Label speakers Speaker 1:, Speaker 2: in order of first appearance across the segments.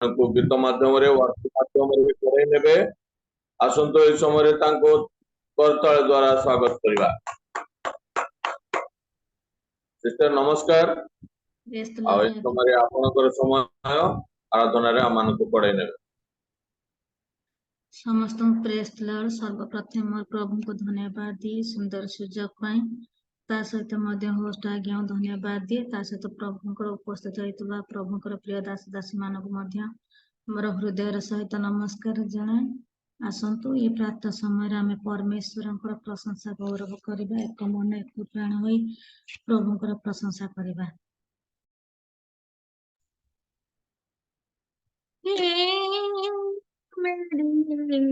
Speaker 1: गीत माध्यम माध्यम आसंत ए समय करताल द्वारा स्वागत करवा। सिस्टर नमस्कार। समय आपनकर समय आराधना रे आमानकु पढ़ाई नेबे।
Speaker 2: समस्त प्रेस लॉर्ड सर्वप्रथम मोर प्रभु को धन्यवाद दिए सुंदर सुजोग पाई ता सहित मध्य होस्ट आज्ञा धन्यवाद दिए ता सहित प्रभुंकर उपस्थित होइतबा प्रभुंकर प्रिय दास दासी मानक मध्य मोर हृदय सहित नमस्कार जनाए। आसंतु ये प्रातः समय आम परमेश्वर प्रशंसा गौरव करबा एक मन एक प्राण होई प्रभुंकर प्रशंसा करबा।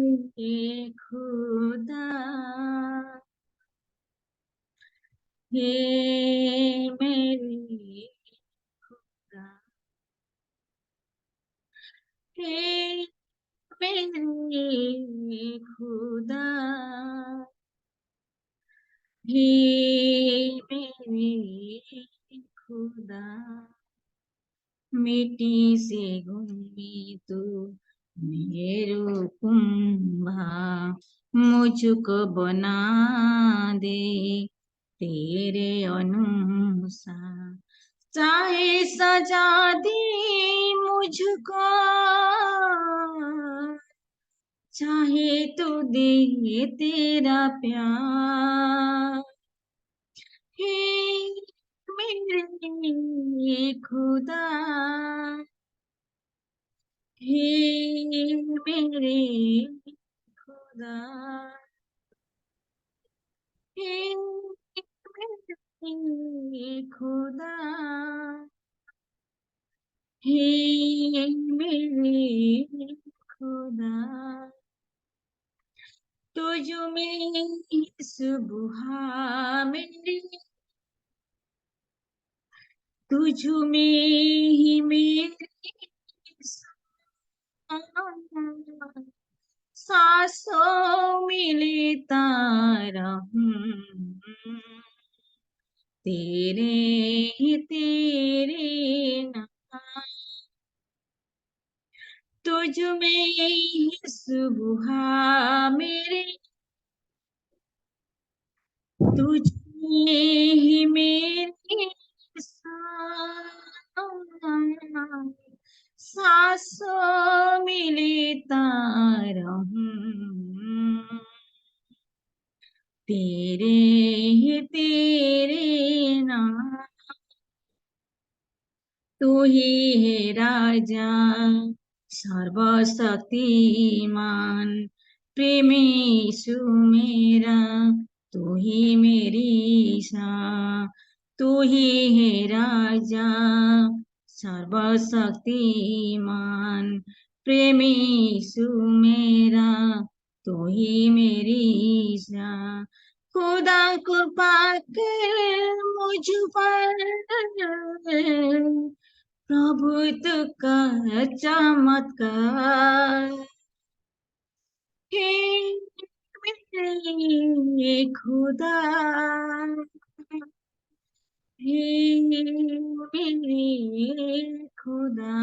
Speaker 2: मेरे खुदा हे मेरे खुदा हे मेरे खुदा हे मेरे खुदा मिट्टी से घूमी तू मेरू कुंभा मुझको बना दे तेरे अनुसार चाहे सजा दे मुझको चाहे तू दे तेरा प्यार हे मेरे खुदा हे मेरे खुदा हे मेरे खुदा हे मेरे खुदा तुझ में सुबह मेरी तुझ में ही मेरी सांसों में लेता रहूं तेरे नाम तुझ में ही सुबह मेरे तुझ में ही मेरी सांसों में लेता रहूं तेरे नाम तू ही है राजा सर्वशक्तिमान प्रेमी यीशु मेरा तू ही मेरी सा तू ही है राजा सर्वशक्तिमान प्रेमी यीशु मेरा तू ही मेरी सा खुदा को पाकर मुझ पर प्रभु तू का चमत्कार हे मेरे खुदा हे मेरे खुदा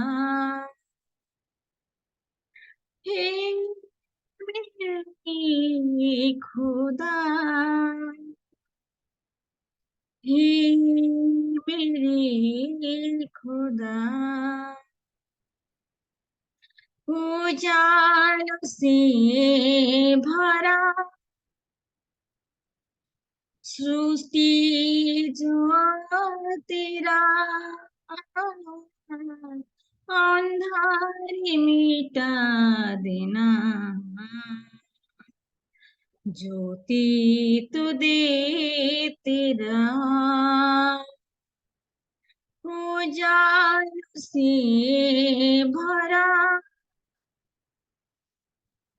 Speaker 2: हे मेरे खुदा हे मेरे खुदा उजालों से भरा सृष्टि जो तेरा अंधारी मिटा देना ज्योति तू दे तेरा उजालों से भरा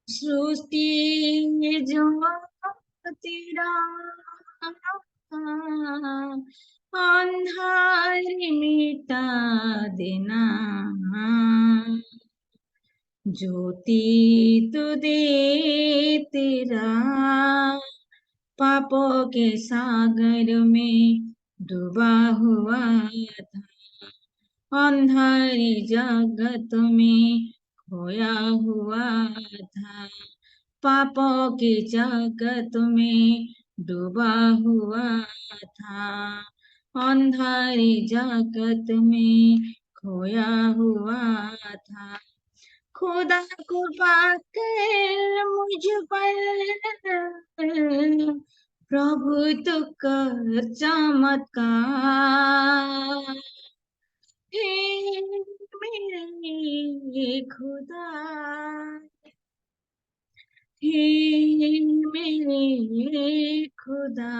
Speaker 2: सृष्टि जो तेरा अंधारी मिटा देना ज्योति तू दे तेरा पापों के सागर में डूबा हुआ था अंधारी जगत में खोया हुआ था, पापों के जगत में डूबा हुआ था, अंधारी जगत में खोया हुआ था। खुदा को पाकर मुझ पर प्रभु तू कर चमत्कार, हे मेरे खुदा, हे मेरे खुदा,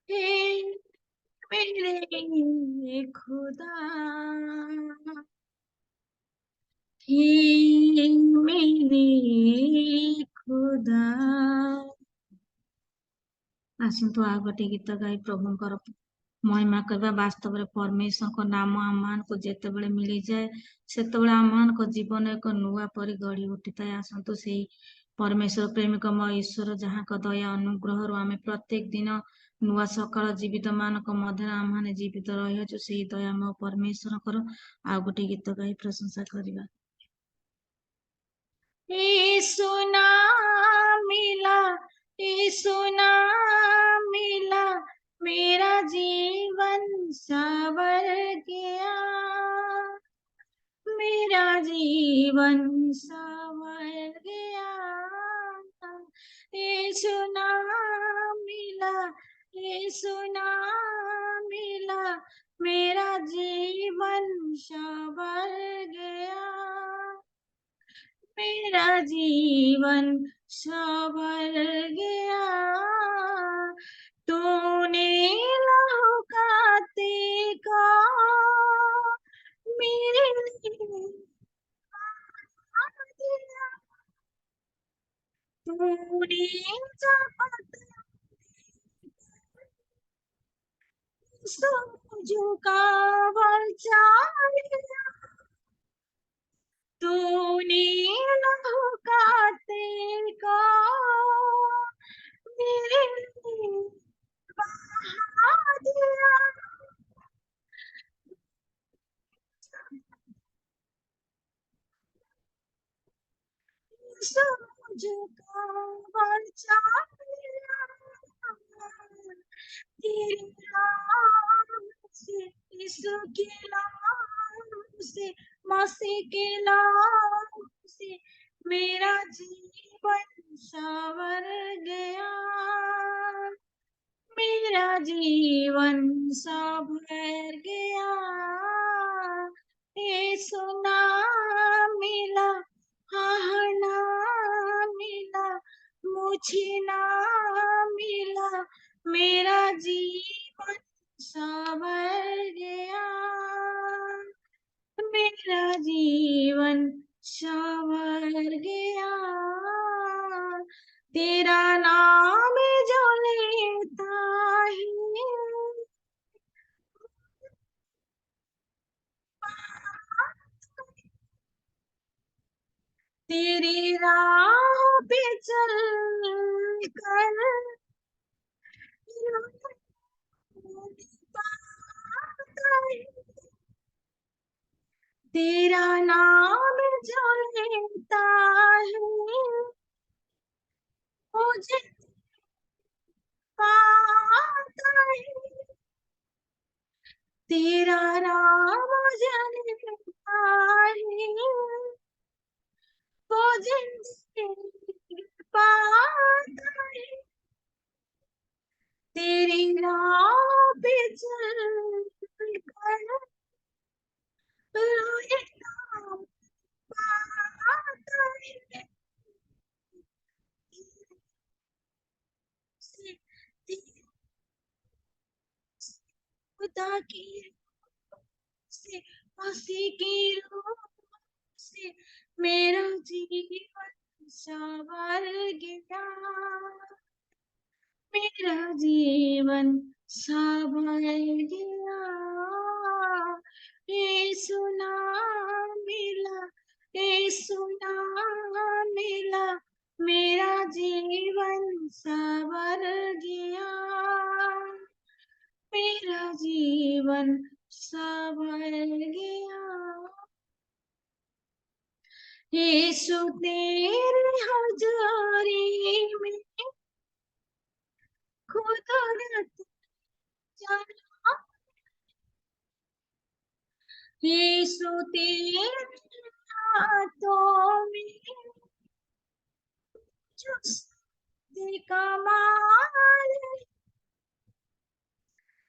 Speaker 2: हे मेरे खुदा, हे मेरे खुदा। आसतु आ गोटे गीत गाई प्रभुंकर महिमा करबा। वास्तव में परमेश्वर नाम आम को जितेबाला मिली जाए सेतेबाला आम जीवन एक नुआ परी गढ़ी उठी थाए। आसतु से परमेश्वर प्रेमिकमय ईश्वर जहाँ दया अनुग्रह आम प्रत्येक दिन नुआ सकाळ जीवित मान मध्य आम मैंने जीवित रही से दयामय परमेश्वर आ गोटे गीत गाई प्रशंसा करवा। यीशु नाम मिला, यीशु नाम मिला, मेरा जीवन संवर गया, मेरा जीवन संवर गया। यीशु नाम मिला, यीशु नाम मिला, मेरा जीवन संवर गया, मेरा जीवन संवर गया। तूने लहू का तीका मेरे लिए दिया, तूने जपत झुकावर चालिया, तूने लहू का तीका मेरे लिए बहा दिया, झुकावर चालिया, तेरे नाम से, यीशु के नाम से, मसीह के नाम से मेरा जीवन संवर गया, मेरा जीवन संवर गया। यीशु नाम मिला, हाँ नाम मिला, मुझे नाम मिला, मेरा जीवन संवर गया, मेरा जीवन संवर गया। तेरा नाम जो लेता है तेरी राह पे चल कर तेरा नाम जो लेता है मुझे पाता है, तेरा नाम जो लेता है मुझे पाता है, तेरी राह पे चल कर खुदा की से मसीह की रूह से मेरा जीवन संवर गया, मेरा जीवन संवर गया। यीशु नाम मिला, यीशु नाम मिला, मेरा जीवन संवर गया, मेरा जीवन जीवन संवर गया। यीशु तेरे हजारी में खुदारत जाना। यीशु तेरे हाथों में जो कमाल।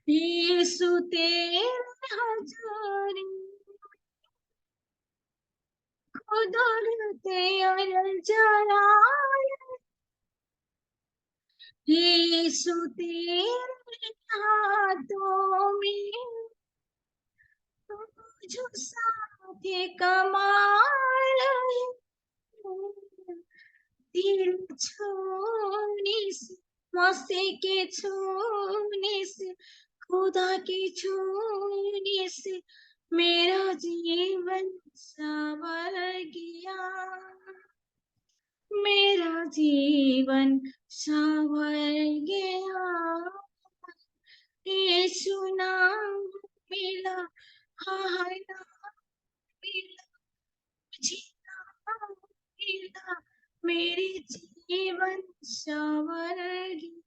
Speaker 2: यीशु तेरे हजारी खुदारत जलाल। यीशु तेरे हाथों में जो साथे कमाल। दिल छूने से, मसीह के छूने से, खुदा के छूने से मेरा जीवन संवर गया। मेरा जीवन संवर गया। यीशु नाम मिला, हाय नाम मिला, मुझे नाम मिला, मेरे जीवन संवर गया।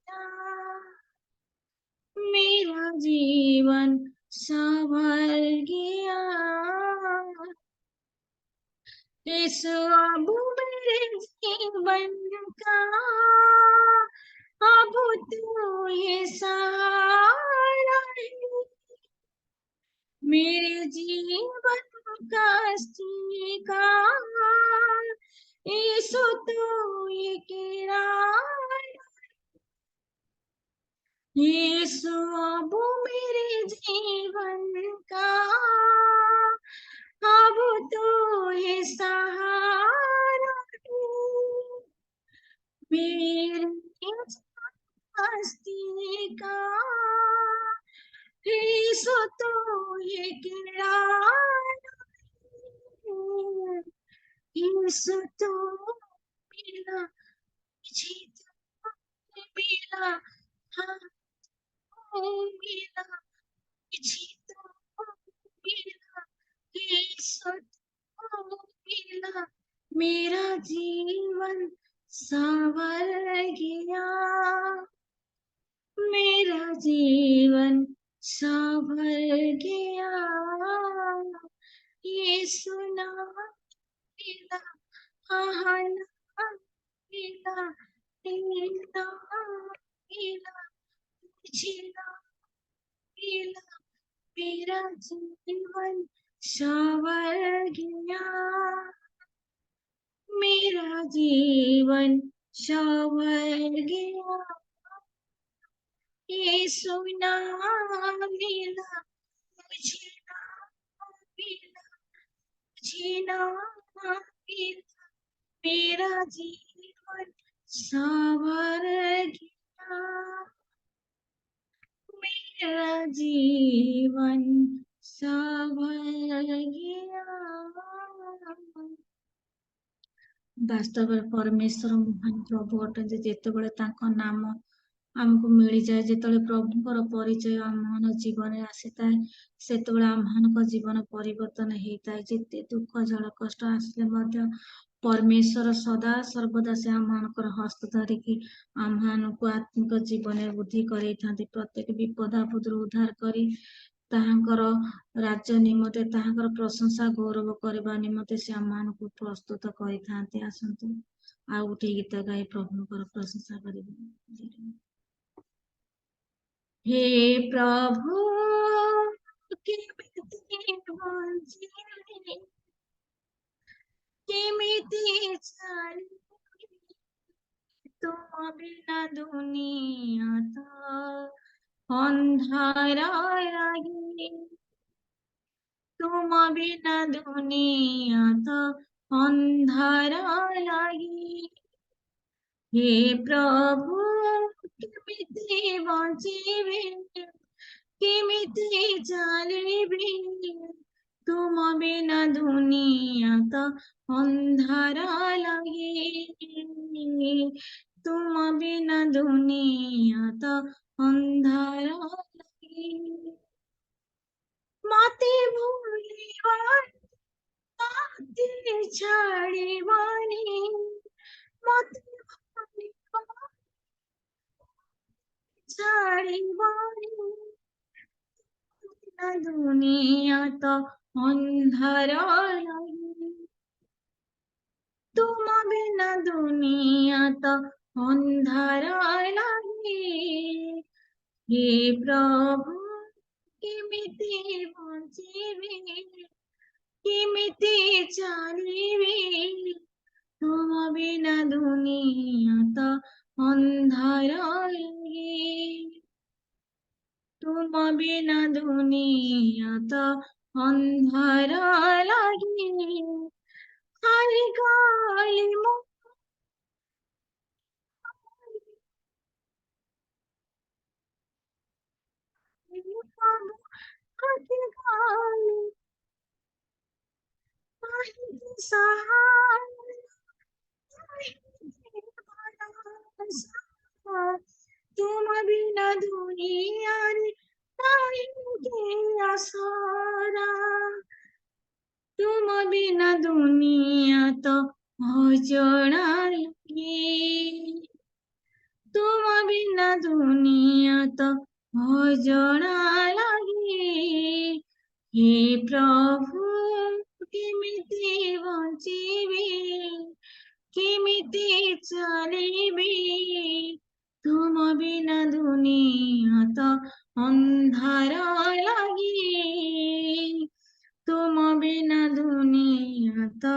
Speaker 2: मेरा जीवन संवर गया। यीशु अब मेरे जीवन का, अब तू ये सहारा है। मेरे जीवन का का यीशु तू ये किराया। यीशु अब मेरे जीवन का, अब तो ये सहारा है। मेरे हस्ती का यीशु तो ये किराया। यीशु तो मिला, मुझे तो मिला, हाँ मिला, मुझे तो मिला, यीशु तो मिला, मेरा जीवन संवर गया। मेरा जीवन संवर गया। यीशु नाम मिला, हाँ नाम मिला, तेरा नाम मिला, मुझे नाम मिला, मेरा जीवन संवर गया। मेरा जीवन संवर गया। यीशु नाम मिला, मुझे नाम मिला, मुझे नाम मिला, मेरा जीवन संवर गया। मेरा जीवन संवर गया। ବାସ୍ତବରେ ପରମେଶ୍ୱର ମହାନ ପ୍ରଭୁ ଅଟନ୍ତି। ଯେତେବେଳେ ତାଙ୍କ ନାମ ଆମକୁ ମିଳିଯାଏ, ଯେତେବେଳେ ପ୍ରଭୁଙ୍କର ପରିଚୟ ଆମମାନଙ୍କ ଜୀବନରେ ଆସିଥାଏ, ସେତେବେଳେ ଆମମାନଙ୍କ ଜୀବନ ପରିବର୍ତ୍ତନ ହେଇଥାଏ। ଯେତେ ଦୁଃଖ ଝଡ଼ କଷ୍ଟ ଆସିଲେ ମଧ୍ୟ ପରମେଶ୍ୱର ସଦା ସର୍ବଦା ସେ ଆମମାନଙ୍କର ହସ୍ତ ଧରିକି ଆମମାନଙ୍କୁ ଆତ୍ମିକ ଜୀବନରେ ବୃଦ୍ଧି କରେଇଥାନ୍ତି। ପ୍ରତ୍ୟେକ ବିପଦ ଆପଦରୁ ଉଦ୍ଧାର କରି ତାହାଙ୍କର ରାଜ୍ୟ ନିମନ୍ତେ, ତାହାଙ୍କର ପ୍ରଶଂସା ଗୌରବ କରିବା ନିମନ୍ତେ ସେ ଆମମାନଙ୍କୁ ପ୍ରସ୍ତୁତ କରିଥାନ୍ତି। ଆସନ୍ତୁ ଆଉ ଗୋଟେ ଗୀତ ଗାଇ ପ୍ରଭୁଙ୍କର ପ୍ରଶଂସା କରିବେ। हे प्रभु केमिति बଞ୍ଚିବି, केमिति ଚାଲିବି, ତୁମ ବିନା ଦୁନିଆ ତ ଅନ୍ଧାର ଲାଗେ। ତୁମ ବିନା ଦୁନିଆ ତ ଅନ୍ଧାର ଲାଗେ। हे प्रभु केमिति बଞ୍ଚିବି, केमिति ଚାଲିବି, ତୁମ ବିନା ଦୁନିଆ ତ ଅନ୍ଧାର ଲାଗେ। ତୁମ ବିନା ଦୁନିଆ ତ ଅନ୍ଧାର ଲାଗେ। मते भूलिबानी मते छाड़िबानी मते भूलिबानी छाड़िबानी दुनिया तो अंधार लगी तुम बिना दुनिया तो अंधार लगी हे प्रभु केमिति बंचिबी केमिति चलिबी तुम बिना दुनिया तो अंधार लगी तुम बिना दुनिया तो अंधार लगी खाली गाली खाली गाली तुम बिना दुनिया सारा तुम बिना दुनिया तो भजड़ा लगी तुम बिना दुनिया तो भजड़ा लगी हे प्रभु केमिति बंचिबी केमिति चलिबी तुम बिना दुनिया तो अंधार लगी तुम बिना दुनिया तो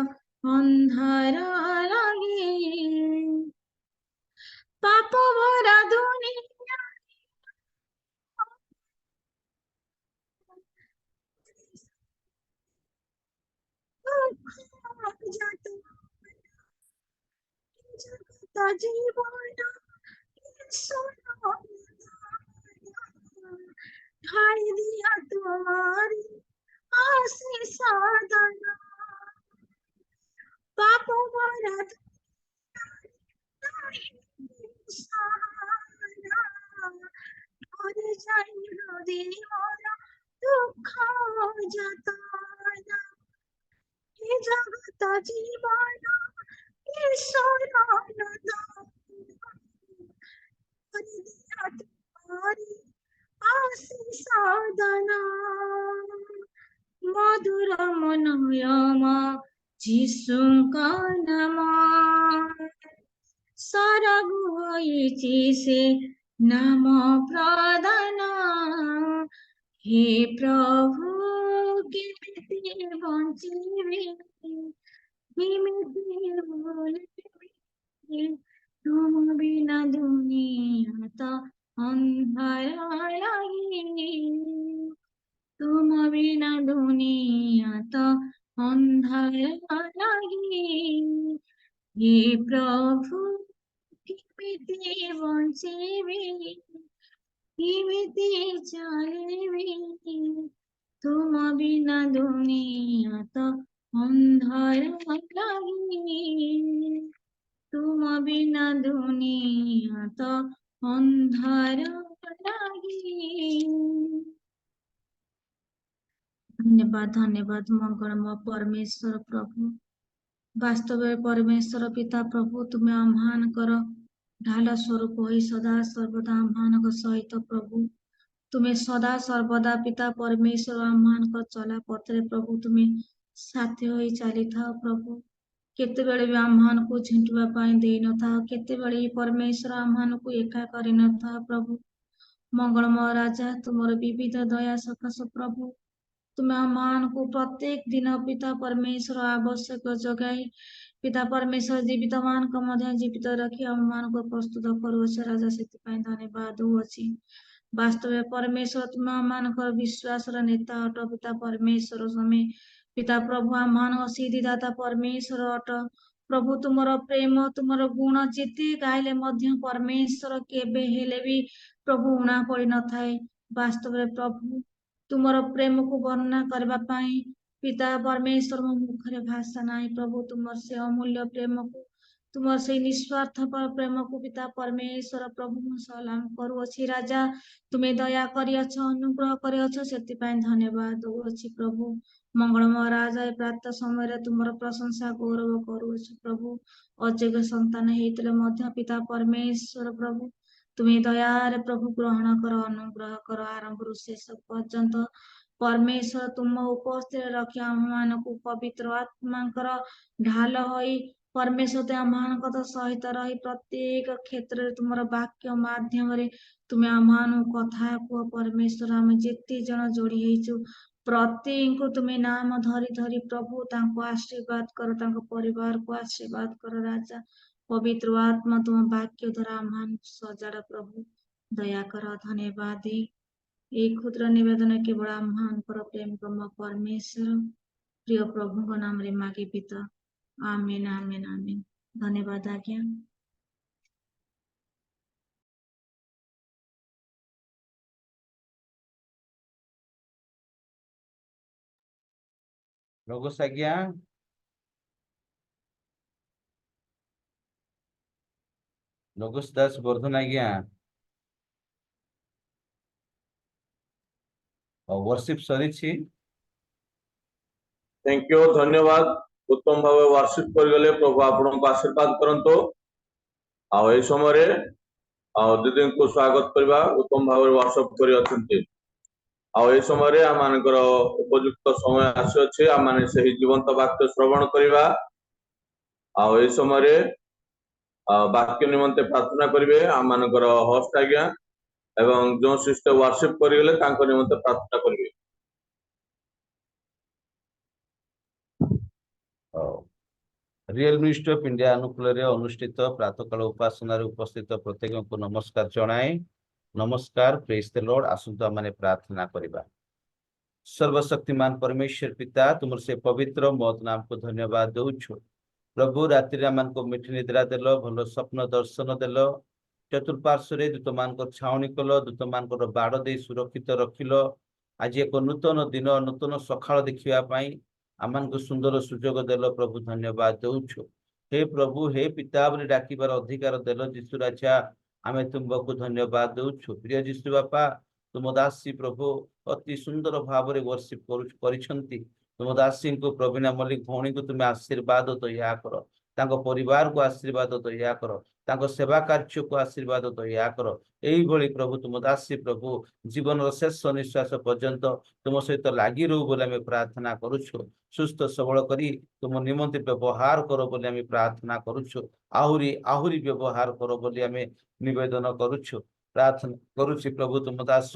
Speaker 2: अंधार लगी पाप भरा दुनिया जीवन ढाई दिया तुम्हारी आशीष साधना पाप भरा दुख जताना जगत जीवन आशीष साधना मधुर मनोरमा जिसुका नाम सरग होइछि से नाम प्रदान हे प्रभु केमिति बंचिबी केमिति बोलिबी तुम बिना दुनिया तो अंधार लगी तुम बिना दुनिया तो अंधार लगी हे प्रभु केमिति बंचिबी केमिति चलिबी तुम बिना दुनिया तो अंधार लगी तुम बिना दुनिया तो अंधार लगी धन्यवाद धन्यवाद मंगलमय परमेश्वर प्रभु वास्तव परमेश्वर पिता प्रभु तुम्हें आह्वान कर ढाल स्वरूप होई सदा सर्वदा आह्वान सहित प्रभु तुम्हें सदा सर्वदा पिता परमेश्वर आह्वान कर चला पथरे प्रभु तुम्हें साथी होई चली था प्रभु केतेबेले भी आह्वान को झिंटुआ पाई दे न था केतेबेले परमेश्वर आह्वान को एका करि न था प्रभु मंगलमय राजा तुमर विविध दया सकाश प्रभु तुम्हें आह्वान को प्रत्येक दिन पिता परमेश्वर आवश्यक जगाई पिता परमेश्वर जीवित मान को मध्य जीवित रखी आह्वान को प्रस्तुत करुछ राजा से धन्यवाद होछि वास्तव परमेश्वर तुम आह्वान कर विश्वास नेता अट पिता परमेश्वर समय पिता प्रभु आह्वान सिद्धिदाता परमेश्वर अट प्रभु तुमर प्रेम तुमर गुण जिते गाइले मध्य परमेश्वर केबे हेले भी प्रभु उणा पड़ी न थाए वास्तव प्रभु तुमर प्रेम को वर्णना करबा पाई पिता परमेश्वर मो मुखरे भाषा नाही प्रभु तुमर से अमूल्य प्रेम को तुम से निस्वार्थ पर प्रेम को पिता परमेश्वर प्रभु सलाम करुअछि राजा तुम्हें दया करिअछ अनुग्रह करिअछ सेतिपाई धन्यवाद दउछि प्रभु मंगलमय राजा ए प्रातः समय तुमर प्रशंसा गौरव करुअछि प्रभु अजय संतान हेतले मध्य पिता परमेश्वर प्रभु तुम्हें दयारे प्रभु ग्रहण कर अनुग्रह कर आरंभ शेष पर्यंत परमेश्वर तुम उपस्थित रखी आम मानक पवित्र आत्मांकर ढाल होई परमेश्वर ते आम सहित रही प्रत्येक क्षेत्र तुमर वाक्य माध्यम तुम्हें आम कथा कुह परमेश्वर आम जेते जन जोड़ी हेचु प्रत्येक को तुम्हें नाम धरी धरी प्रभु तांको आशीर्वाद कर तांको परिवार को आशीर्वाद कर राजा पवित्र आत्मा तुम वाक्य द्वारा आम सजाड़ प्रभु दया कर धन्यवाद एक क्षुद्र निवेदन केवल आम प्रेम परमेश्वर प्रिय प्रभु नाम रे मागे पिता आमेन आमेन आमेन धन्यवाद आज्ञा
Speaker 3: लोगोस आज्ञा लोगोस दास वर्धन आज्ञा वर्शिप सरी
Speaker 1: थैंक यू धन्यवाद उत्तम भाव वर्शिप कर गले प्रभु आपण को आशीर्वाद करंतो आ ए समय दीदी को स्वागत करबा उत्तम भाव वर्शिप करी अछंती आ ए समय आम मानकर उपयुक्त समय आसी अछि आम माने सही जीवंत वाक्य श्रवण करबा आ ए समय वाक्य निमंते प्रार्थना करिवे आम मानकर होस्ट आज्ञा एवं जो सिस्टर वर्शिप करी गले तांको निमंते प्रार्थना करिवे
Speaker 3: रियल मिनिस्ट्री ऑफ इंडिया अनुकूल अनुष्ठित प्रातःकाल उपासना उपस्थित प्रत्येक को नमस्कार जनाए नमस्कार प्रेज द लॉर्ड आसंता माने प्रार्थना करिबा सर्वशक्तिमान परमेश्वर पिता तुमर से पवित्र मत नाम को धन्यवाद दउछु प्रभु रात्रि मान को मिठी निद्रा देल भल स्वप्न दर्शन देल चतुर्पार्श्व दूत मान छाउनी कल दूत मान बाड़ दे सुरक्षित रखिल आज एक नूतन दिन नूतन सकाळ देखा आमान को सुंदर सुजोग देल प्रभु धन्यवाद दउछु हे प्रभु हे पिता बोली डाकिबार अधिकार देल जीशु राजा आमे तुमको धन्यवाद दउछु प्रिय जीशु बापा तुम दासी प्रभु अति सुंदर भाव में वर्शिप करिसंती तुम दासी को प्रवीणा मल्लिक भौणी को तुम्हें आशीर्वाद दया कर तांको परिवार को आशीर्वाद दया कर तांको सेवा कार्य को आशीर्वाद दया कर यही भली प्रभु तुम दासी प्रभु जीवन शेष निश्वास पर्यंत तुम सहित लगी रहू बोले आम प्रार्थना करुछु सुस्थ सबल करी तुम निमंत्रित व्यवहार करो बोले आम प्रार्थना करुछु आहुरी आहुरी व्यवहार करो बोले आम निवेदन करुछु प्रार्थना करुछि प्रभु तुम दास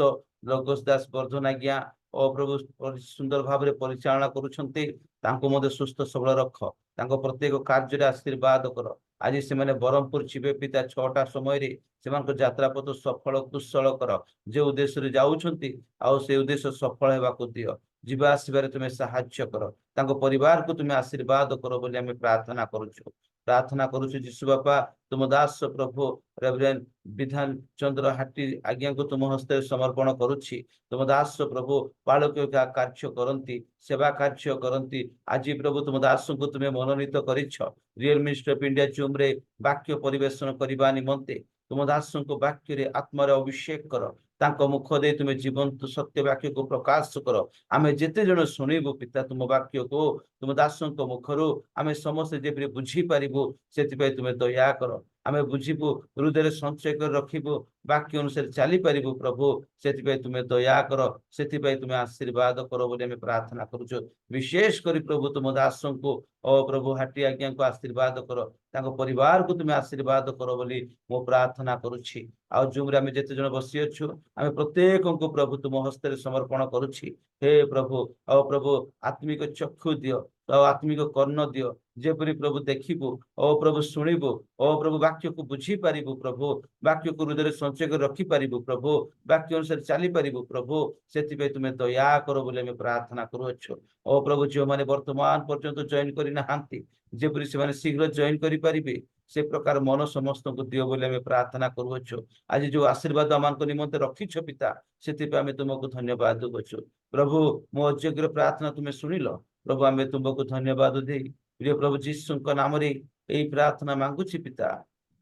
Speaker 3: लोगोस दास वर्धन आज्ञा ओ प्रभु सुंदर भाव में परिचालना करुछंती तांको मध्य सुस्थ सबल रख तांको प्रत्येक कार्य आशीर्वाद कर आज से माने ब्रह्मपुर छिबे पिता 6टा समय रे सेमानक यात्रा पथ सफल कुशल कर जे उद्देश्य रे जाउछंती आ से उद्देश्य सफल हेबा को दियो जीवा आसीबारे तुमे सहाय्य कर तांको परिवार को तुमे आशीर्वाद करो बोली आमे प्रार्थना करूछु प्रार्थना करूछु जीशु बापा तुम दास प्रभु रेवरेंड विधान चंद्र हाटी आज्ञा को तुम हस्ते समर्पण करुछि तुम दास प्रभु पालक कार्य करंती सेवा कार्य करंती आज प्रभु तुम दास को तुम्हें मनोनीत करिछ रियल मिनिस्ट्री ऑफ इंडिया जूम रे वाक्य परिवेशन करबा निमंते तुम दास को वाक्य रे आत्मा रे अभिषेक कर तांको मुख दे तुम्हें जीवंत सत्य वाक्य को प्रकाश कर आमे जेते जण सुनिबो पिता तुम वाक्य को तुम दास को मुखरु आमे समस्त जे बुझी पारिबो सेति तुम्हें दया कर आमे बुझिबु हृदय संचय कर रखिबु वाक्य अनुसार चली पारिबु प्रभु सेति तुम्हें दया कर सेति तुम्हें आशीर्वाद करो बोली आमे प्रार्थना करूछु विशेष करी प्रभु तुम दास को ओ प्रभु हाटी आज्ञा को आशीर्वाद कर तांको परिवार को तुम्हें आशीर्वाद करो बोली मो प्रार्थना करुछि आ जुमरे आमे जेते जण बसी अछु आमे प्रत्येक को प्रभु तुम हस्ते समर्पण करुछि हे प्रभु ओ प्रभु आत्मिक चक्षु दियो आत्मिक कर्ण दियो जेपरी प्रभु देखिबु ओ प्रभु शुणिबु ओ प्रभु वाक्य को बुझी पारिबु प्रभु वाक्य को हृदय संचय कर रखी पारिबु प्रभु वाक्य अनुसार चली पारिबु प्रभु सेति तुम्हें दया करो बोले आमे प्रार्थना करूछु ओ प्रभु जो माने वर्तमान पर्यंत जॉइन करि नाहांती जेपरी से माने शीघ्र जॉइन करि पारिबे से प्रकार मन समस्त को दियो बोले आमे प्रार्थना करूछु आज जो आशीर्वाद आमान को निमंते रखिछ पिता सेति आमे तुमको धन्यवाद देछु प्रभु मो अयोग्य प्रार्थना तुम्हें सुनिलो प्रभु आमे तुमको धन्यवाद दे प्रिय प्रभु जीसु नाम रे এই প্রার্থনা মাঙ্গুছি পিতা,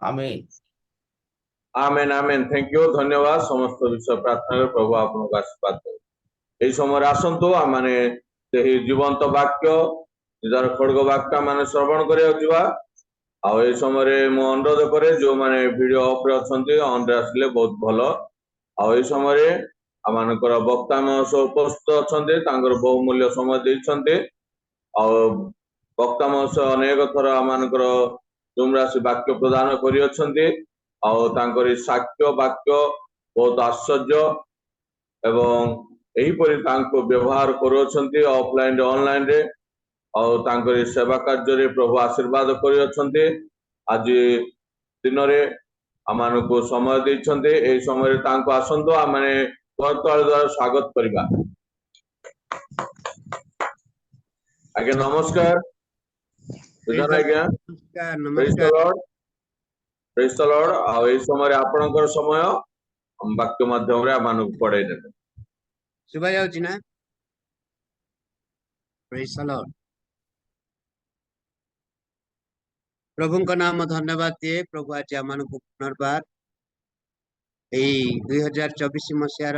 Speaker 3: amen.
Speaker 1: Amen amen. Thank you, ধন্যবাদ। সমস্ত বিষয় প্রার্থনা প্রভু আপনাকে আশীর্বাদ দেবে। এই সময় আসন্তু মানে ସେହି ଜୀବନ୍ତ ବାକ୍ୟ ନିଜର ଖଡଗ ବାକ୍ୟ ମାନେ ଶ୍ରବଣ କରିବାକୁ ଯିବା। ଆଉ ଏଇ ସମୟରେ ମୁଁ ଅନୁରୋଧ କରେ ଯୋଉମାନେ ଭିଡିଓ ଅଫରେ ଅଛନ୍ତି ଅନରେ ଆସିଲେ ବହୁତ ଭଲ। ଆଉ ଏଇ ସମୟରେ ଆମମାନଙ୍କର ବକ୍ତା ମହାଶୟ ଉପସ୍ଥିତ ଅଛନ୍ତି, ତାଙ୍କର ବହୁମୂଲ୍ୟ ସମୟ ଦେଇଛନ୍ତି। ଆଉ ବକ୍ତା ମହାଶୟ ଅନେକ ଥର ଆମମାନଙ୍କର ଜୁମରେ ଆସି ବାକ୍ୟ ପ୍ରଦାନ କରିଅଛନ୍ତି। ଆଉ ତାଙ୍କର ସାକ୍ଷ୍ୟ ବାକ୍ୟ ବହୁତ ଆଶ୍ଚର୍ଯ୍ୟ ଏବଂ ଏହିପରି ତାଙ୍କୁ ବ୍ୟବହାର କରୁଅଛନ୍ତି ଅଫଲାଇନରେ ଅନଲାଇନରେ। ଆଉ ତାଙ୍କର ସେବା କାର୍ଯ୍ୟରେ ପ୍ରଭୁ ଆଶୀର୍ବାଦ କରିଅଛନ୍ତି। ଆଜି ଦିନରେ ଆମମାନଙ୍କୁ ସମୟ ଦେଇଛନ୍ତି, ଏହି ସମୟରେ ତାଙ୍କୁ ଆସନ୍ତୁ ଆମେ କରତାଳି ଦ୍ୱାରା ସ୍ୱାଗତ କରିବା। ଆଜ୍ଞା ନମସ୍କାର ବିଧାନ ଆଜ୍ଞା।
Speaker 4: ନମସ୍କାର
Speaker 1: ପ୍ରେଜ୍ ଦ
Speaker 4: ନମସ୍କାର।
Speaker 1: ଲର୍ଡ, ପ୍ରେଜ୍ ଦ ଲର୍ଡ। ଆଉ ଏହି ସମୟରେ ଆପଣଙ୍କର ସମୟ ବାକ୍ୟ ମାଧ୍ୟମରେ ଆମମାନଙ୍କୁ ପଢେଇ ଦେବେ।
Speaker 4: ଶୁଭା ଯାଉଛି ନା? ପ୍ରେଜ୍ ଦ ଲର୍ଡ। ପ୍ରଭୁଙ୍କ ନାମ ଧନ୍ୟବାଦ ଦିଏ। ପ୍ରଭୁ ଆଜି ଆମମାନଙ୍କୁ ପୁନର୍ବାର ଏଇ 2024 ମସିହାର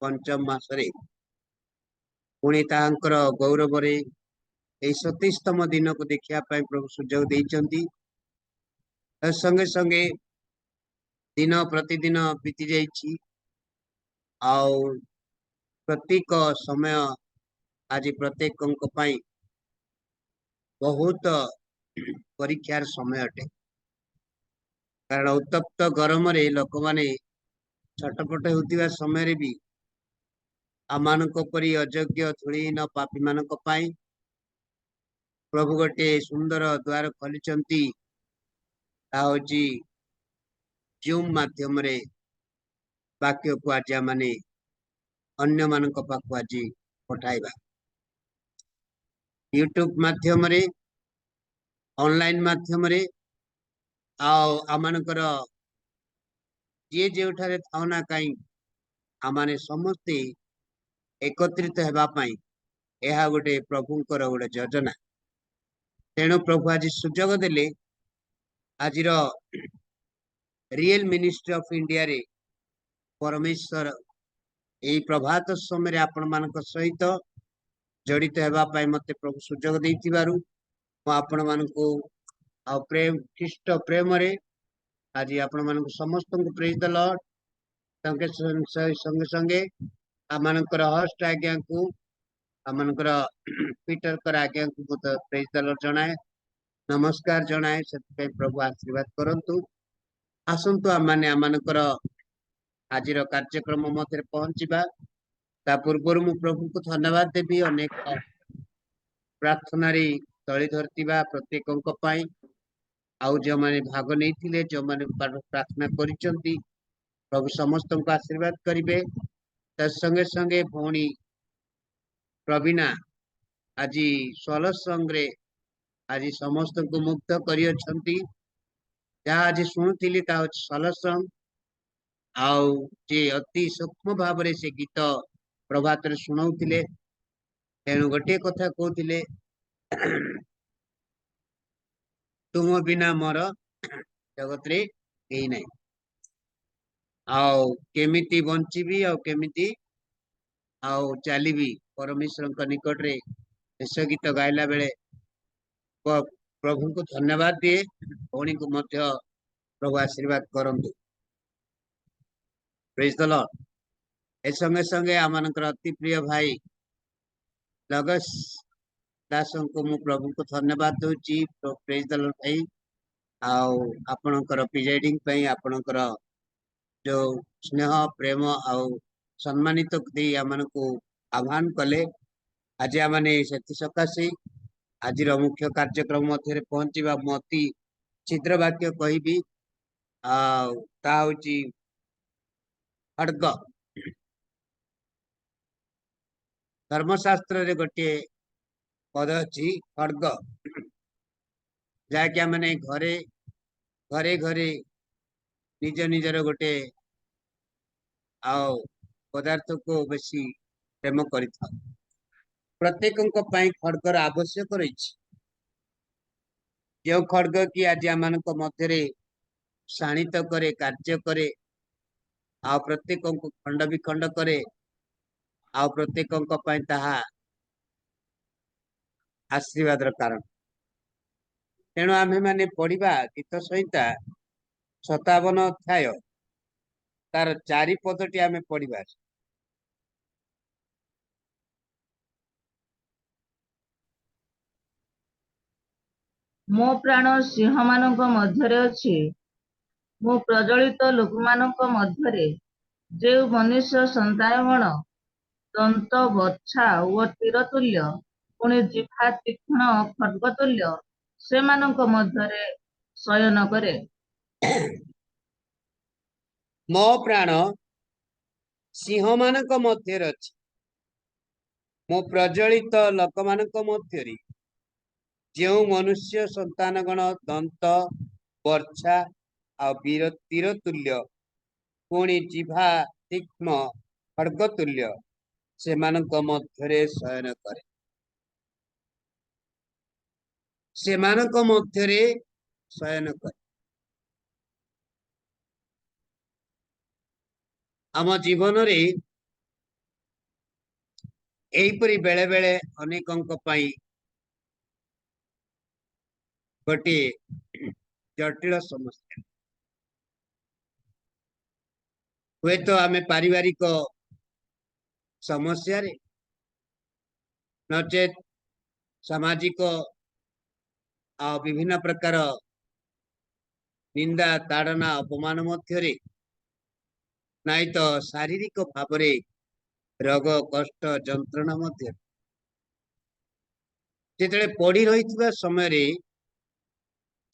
Speaker 4: ପଞ୍ଚମ ମାସରେ ପୁଣି ତାହାଙ୍କର ଗୌରବରେ ଏଇ 27ତମ ଦିନକୁ ଦେଖିବା ପାଇଁ ପ୍ରଭୁ ସୁଯୋଗ ଦେଇଛନ୍ତି। ତା ସଙ୍ଗେ ସଙ୍ଗେ ଦିନ ପ୍ରତିଦିନ ବିତି ଯାଇଛି। ଆଉ ପ୍ରତ୍ୟେକ ସମୟ ଆଜି ପ୍ରତ୍ୟେକଙ୍କ ପାଇଁ ବହୁତ ପରୀକ୍ଷାର ସମୟ ଅଟେ। କାରଣ ଉତ୍ତପ୍ତ ଗରମରେ ଲୋକମାନେ ଛଟପଟ ହେଉଥିବା ସମୟରେ ବି ଆମମାନଙ୍କ ପରି ଅଯୋଗ୍ୟ ଧୂଳିହୀନ ପାପୀ ମାନଙ୍କ ପାଇଁ ପ୍ରଭୁ ଗୋଟେ ସୁନ୍ଦର ଦ୍ୱାର ଖୋଲିଛନ୍ତି। ତାହା ହଉଛି ଜୁମ୍ ମାଧ୍ୟମରେ ବାକ୍ୟକୁ ଆଜି ଆମମାନେ ଅନ୍ୟମାନଙ୍କ ପାଖକୁ ଆଜି ପଠାଇବା। ୟୁଟ୍ୟୁବ ମାଧ୍ୟମରେ, ଅନଲାଇନ ମାଧ୍ୟମରେ, ଆଉ ଆମମାନଙ୍କର ଯିଏ ଯେଉଁଠାରେ ଥାଉ ନା କାହିଁ ଆମମାନେ ସମସ୍ତେ ଏକତ୍ରିତ ହେବା ପାଇଁ ଏହା ଗୋଟେ ପ୍ରଭୁଙ୍କର ଗୋଟେ ଯୋଜନା। ତେଣୁ ପ୍ରଭୁ ଆଜି ସୁଯୋଗ ଦେଲେ ଆଜିର ରିଏଲ ମିନିଷ୍ଟ୍ରି ଅଫ ଇଣ୍ଡିଆରେ ପରମେଶ୍ୱର ଏଇ ପ୍ରଭାତ ସମୟରେ ଆପଣମାନଙ୍କ ସହିତ ଜଡ଼ିତ ହେବା ପାଇଁ ମତେ ପ୍ରଭୁ ସୁଯୋଗ ଦେଇଥିବାରୁ ମୁଁ ଆପଣମାନଙ୍କୁ ଆଉ ଖ୍ରୀଷ୍ଟ ପ୍ରେମରେ ଆଜି ଆପଣମାନଙ୍କୁ ସମସ୍ତଙ୍କୁ ପ୍ରେଜ୍ ଦ ଲର୍ଡ। ସଙ୍ଗେ ସଙ୍ଗେ ଆମମାନଙ୍କର ହଷ୍ଟ ଆଜ୍ଞାଙ୍କୁ, ଆମମାନଙ୍କର ପିଟରଙ୍କର ଆଜ୍ଞାଙ୍କୁ ପ୍ରେଜ୍ ଦ ଲର୍ଡ ଜଣାଏ, ନମସ୍କାର ଜଣାଏ। ସେଥିପାଇଁ ପ୍ରଭୁ ଆଶୀର୍ବାଦ କରନ୍ତୁ। ଆସନ୍ତୁ ଆମମାନେ ଆମମାନଙ୍କର ଆଜିର କାର୍ଯ୍ୟକ୍ରମ ମଧ୍ୟରେ ପହଞ୍ଚିବା। ତା ପୂର୍ବରୁ ମୁଁ ପ୍ରଭୁଙ୍କୁ ଧନ୍ୟବାଦ ଦେବି ଅନେକ ପ୍ରାର୍ଥନାରେ ତଳି ଧରିଥିବା ପ୍ରତ୍ୟେକଙ୍କ ପାଇଁ, ଆଉ ଯେଉଁମାନେ ଭାଗ ନେଇଥିଲେ, ଯେଉଁମାନେ ପ୍ରାର୍ଥନା କରିଛନ୍ତି, ପ୍ରଭୁ ସମସ୍ତଙ୍କୁ ଆଶୀର୍ବାଦ କରିବେ। ତା ସଙ୍ଗେ ସଙ୍ଗେ ଭଉଣୀ ପ୍ରବୀଣା ଆଜି ସ୍ୱର ସଙ୍ଗରେ ଆଜି ସମସ୍ତଙ୍କୁ ମୁଗ୍ଧ କରିଅଛନ୍ତି। ଯାହା ଆଜି ଶୁଣୁଥିଲି ତାହା ହଉଛି ସଲସଙ୍ଗ, ଆଉ ଯେ ଅତି ସୂକ୍ଷ୍ମ ଭାବରେ ସେ ଗୀତ ପ୍ରଭାତରେ ଶୁଣାଉଥିଲେ। ତେଣୁ ଗୋଟିଏ କଥା କହୁଥିଲେ, ତୁମ ବିନା ମୋର ଜଗତରେ କେହି ନାହିଁ। ଆଉ କେମିତି ବଞ୍ଚିବି ଆଉ କେମିତି ଆଉ ଚାଲିବି ପରମେଶ୍ୱରଙ୍କ ନିକଟରେ ଶେଷ ଗୀତ ଗାଇଲା ବେଳେ ପ୍ରଭୁଙ୍କୁ ଧନ୍ୟବାଦ ଦିଏ। ଭଉଣୀଙ୍କୁ ମଧ୍ୟ ପ୍ରଭୁ ଆଶୀର୍ବାଦ କରନ୍ତୁ। ପ୍ରେଜ୍ ଦ ଲର୍ଡ। ଏ ସଙ୍ଗେ ସଙ୍ଗେ ଆମମାନଙ୍କର ଅତି ପ୍ରିୟ ଭାଇ ଲଗସ ଦାସଙ୍କୁ ମୁଁ ପ୍ରଭୁଙ୍କୁ ଧନ୍ୟବାଦ ଦଉଛି। ପ୍ରେଜ୍ ଦ ଲର୍ଡ ଭାଇ, ଆଉ ଆପଣଙ୍କର ପ୍ରିଜାଇଡିଂ ପାଇଁ, ଆପଣଙ୍କର ଯୋଉ ସ୍ନେହ ପ୍ରେମ ଆଉ ସମ୍ମାନିତ ଦେଇ ଆମମାନଙ୍କୁ ଆହ୍ୱାନ କଲେ, ଆଜି ଆମମାନେ ସେଥି ସକାଶେ ଆଜିର ମୁଖ୍ୟ କାର୍ଯ୍ୟକ୍ରମ ମଧ୍ୟରେ ପହଞ୍ଚିବା। ମୁଁ ଅତି ଛିଦ୍ର ବାକ୍ୟ କହିବି, ଆଉ ତାହା ହଉଛି ଖଡ୍ଗ। ଧର୍ମଶାସ୍ତ୍ରରେ ଗୋଟିଏ ପଦ ଅଛି ଖଡ୍ଗ, ଯାହାକି ଆମମାନେ ଘରେ ଘରେ ଘରେ ନିଜ ନିଜର ଗୋଟେ ଆଉ ପଦାର୍ଥକୁ ବେଶୀ ପ୍ରେମ କରିଥାଉ। ପ୍ରତ୍ୟେକଙ୍କ ପାଇଁ ଖଡ୍ଗର ଆବଶ୍ୟକ ରହିଛି। जो खड्ग कि आज आम मध्य शाणित करे कार्य करे आ प्रत्येक खंड विखंड करे आ प्रत्येक आशीर्वाद कारण तेणु आम मैंने पढ़ा गीत संहिता 57 अध्याय तार 4 पदटी आम पढ़ा।
Speaker 5: ମୋ ପ୍ରାଣ ସିଂହମାନଙ୍କ ମଧ୍ୟରେ ଅଛି, ମୁଁ ପ୍ରଜ୍ୱଳିତ ଲୋକମାନଙ୍କ ମଧ୍ୟରେ ଯେଉଁ ମନୁଷ୍ୟ ସନ୍ତାନଗଣ ଦନ୍ତ ବର୍ଚ୍ଛା ଓ ତୀର ତୁଲ୍ୟ, ପୁଣି ଜିହ୍ବା ତୀକ୍ଷ୍ଣ ଖଡ୍ଗ ତୁଲ୍ୟ, ସେମାନଙ୍କ ମଧ୍ୟରେ ଶୟନ କରେ।
Speaker 4: मो प्राण सिंह मानक मध्य अच्छी, मो प्रज्वलित लोक मानक मध्य जो मनुष्य संतानगण दंत वर्षा आ तीर तुल्य, पुणी जिह्वा तीक्ष्ण खड्ग तुल्य, से मध्य शयन करे। से मध्य शयन करे। आम जीवन रे एहीपरि बेले बेले अनेकंक पई गोटे जटिल समस्या हुए तो आम पारिवारिक समस्या रे नचेत सामाजिक आ विभिन्न प्रकार निंदा ताड़ना अपमान मध्य नाई तो शारीरिक भाव रोग कष्ट जंत्रणा मध्य जिते पड़ी रही समय रे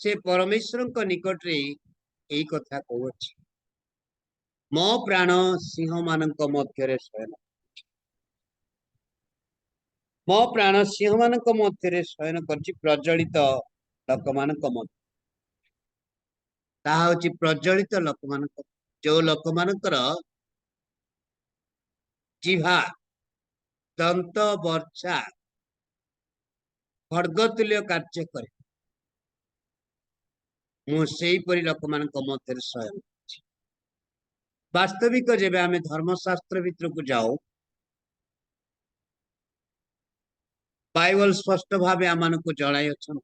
Speaker 4: से परमेश्वर निकट रे यही कथा कहूँ, मो प्राण सिंह मानक मध्य शयन, मो प्राण सिंह मानक मध्य शयन कर प्रज्वलित लोक मानक मध्य। ताहा होची प्रज्वलित लोक मानक, जो लोक मानकर जिह्वा दंत वर्षा खड्ग तुल्य कार्य करे, मुझे लोक मान मध्य शयन। वास्तविक जेबे आमे धर्मशास्त्र भितर को जाओ, बाइबल स्पष्ट भाव आम को जणाई अच्छा,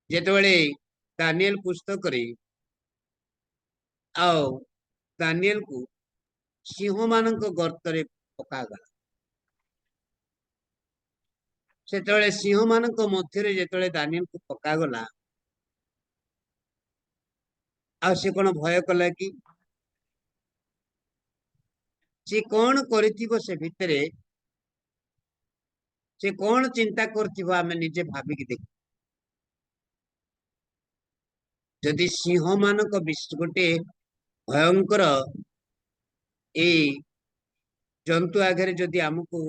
Speaker 4: जेतबेले दानिएल पुस्तक रे आओ दानिएल को सिंह मानक गर्त रे पकागला, सेतबेले सिंह मानक मध्य जेतबेले दानिएल को पकागला, आ से कौन भय कला कि से कौन करिथिबो, से भितरे से कौन चिंता करथिबो आमे निजे भाबिक देख। जदि सिंह मानक गोटे भयंकर ए जंतु आगे जदि आमको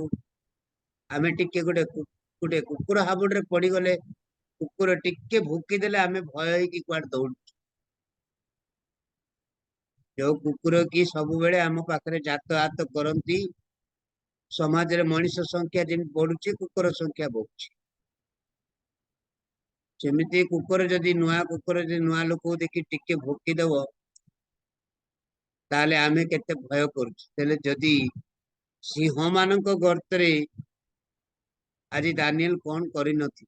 Speaker 4: आमे टिके गोटे कुकुर हाबुड़ पड़ी गले, कुकुर टिके भूकी देले आमे भय कि कुआड दौड़, जो कुकुर की सब बेले आम पाखे यातायात करती, समाज रे मनुष्य संख्या जमी बढ़ुची, कुकुर संख्या बढ़ुची। सेमिति कुकुर जदि नुआ कुकुर जदि नुआ लोक देखि टिके भोकी देव, ताले आमे केते भय करुचे। जदि सिंह मानक गर्त रे आज दानिएल कौन करि नथि,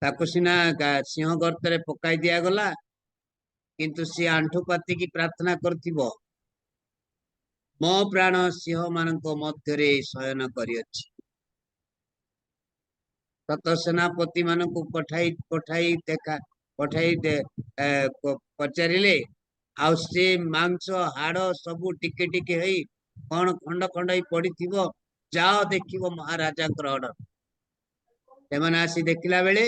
Speaker 4: ताको सिना सिंह गर्त रे पकाई दिया गला, किंतु सी आंठु पाती की प्रार्थना करथिबो, मो प्राण सिंह मानक मध्य शयन करिअछि। तत सेनापति मानक पठाई पठाई देखा पठाई दे पचारिले, आ से मांस हाड़ सबू टिके टिके हई कौन खंड खंड ही पड़ी थिबो, जाओ देखिबो महाराजा ऑर्डर। सेमाने आसी देखिला बेले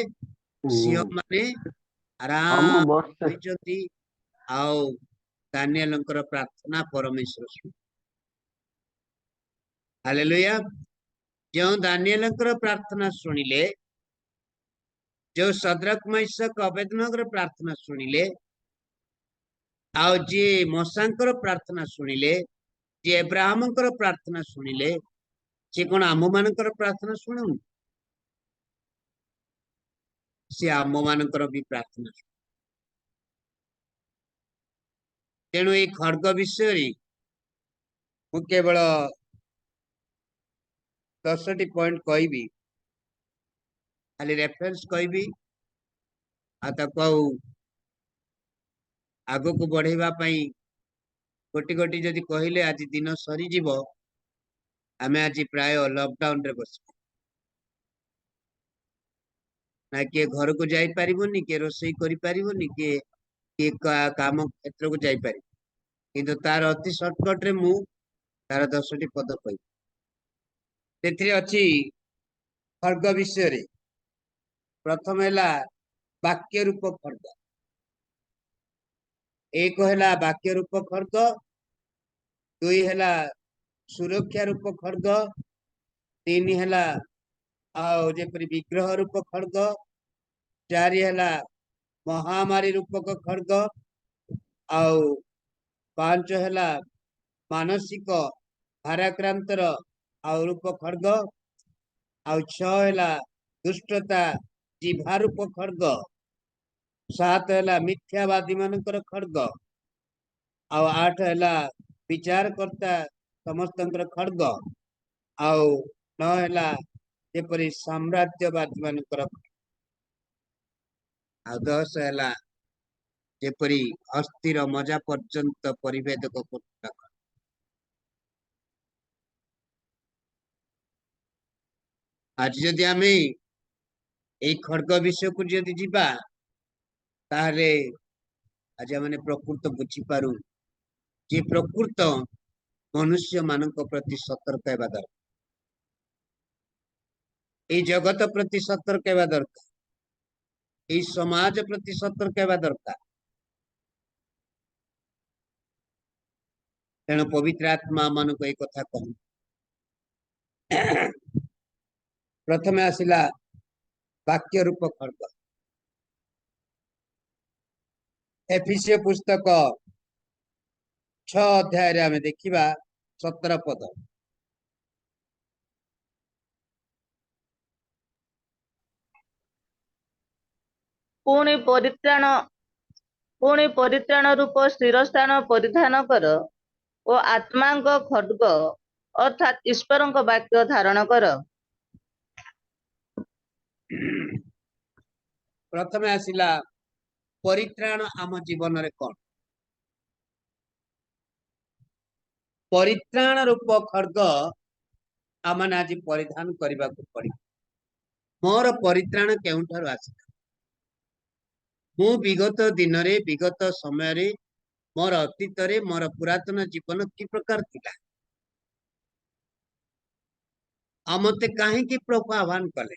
Speaker 4: सिंह माने आराम होइचंती, आओ दानिएलंकर प्रार्थना परमेश्वर सुन। हालेलुया। जो दानिएलंकर प्रार्थना सुनिले, जो सद्रक मैशक अबेदनगर प्रार्थना सुनिले, आओ जे मोसांकर प्रार्थना सुनिले, जे अब्राहमकर प्रार्थना सुनिले, से कौन आम मानकर प्रार्थना शुणुन? सी आम मानकर भी प्रार्थना। तेणु ये खड्ग विषय मु केवल 10टी पॉइंट कहबी, खाली रेफरेंस कहबी आग को बढ़ेवा गोटी गोटी जदि कहले आज दिन सरी जीव, आमे आज प्राय लॉकडाउन रे बस ना किए घर को जाई परिबोनी, किए रोसई करि परिबोनी, किए काम क्षेत्र को जाई पारि, किंतु तार अति शॉर्टकट रे मु तार 10टी पद कहि तेथि अछि खड्ग विषय रे। प्रथम हैला वाक्य रूप खड्ग, एक हैला वाक्य रूप खड्ग, दुई हैला सुरक्षा रूप खड्ग, तीन हैला आउ जेपरि विग्रह रूप खड्ग, चारि हैला महामारी रूपक खड्ग, आउ पांच हैला मानसिक भाराक्रांतर आउ रूप खड्ग, आउ छ हैला दुष्टता जिभा रूप खड्ग, सात हैला मिथ्यावादी मानकर खड्ग, आउ आठ हैला विचारकर्ता समस्तंकर खड्ग, आउ नौ हैला जेपरि साम्राज्यवादी मानकर, आउ 10 हैला जेपरि अस्थिर मजा पर्यंत परिवेदक करता। आज जदि आमे এই खड्ग विषय को जदि जीवा ताहले आज मैंने प्रकृत बुझी पारू जे प्रकृत मनुष्य मानक प्रति सतर्क हेबा दरकार, এই जगत प्रति सतर्क हेबा दरकार, এই समाज प्रति सतर्क हेबा दरकार। तेणु पवित्र आत्मा मानक एक कथा कहूँ। प्रथमे आसिला वाक्य रूप खड्ग, एफिसियो पुस्तक 6 अध्याय रे आमे देखिबा 17 पद।
Speaker 5: पुणी परित्राण रूप स्थिर स्थान परिधान कर ओ आत्मांग खड्ग अर्थात ईश्वरंक वाक्य धारण कर।
Speaker 4: प्रथमे आसिला परित्राण आम जीवन रे कोन, परित्राण रूप खड्ग आमने आज परिधान करबा को पड़ी। मोर परित्राण केउठार आसिला, मु विगत दिन रे विगत समय रे मोर अतीत रे मोर पुरातन जीवन कि प्रकार थिला, मते काहे कि प्रभु आह्वान कले।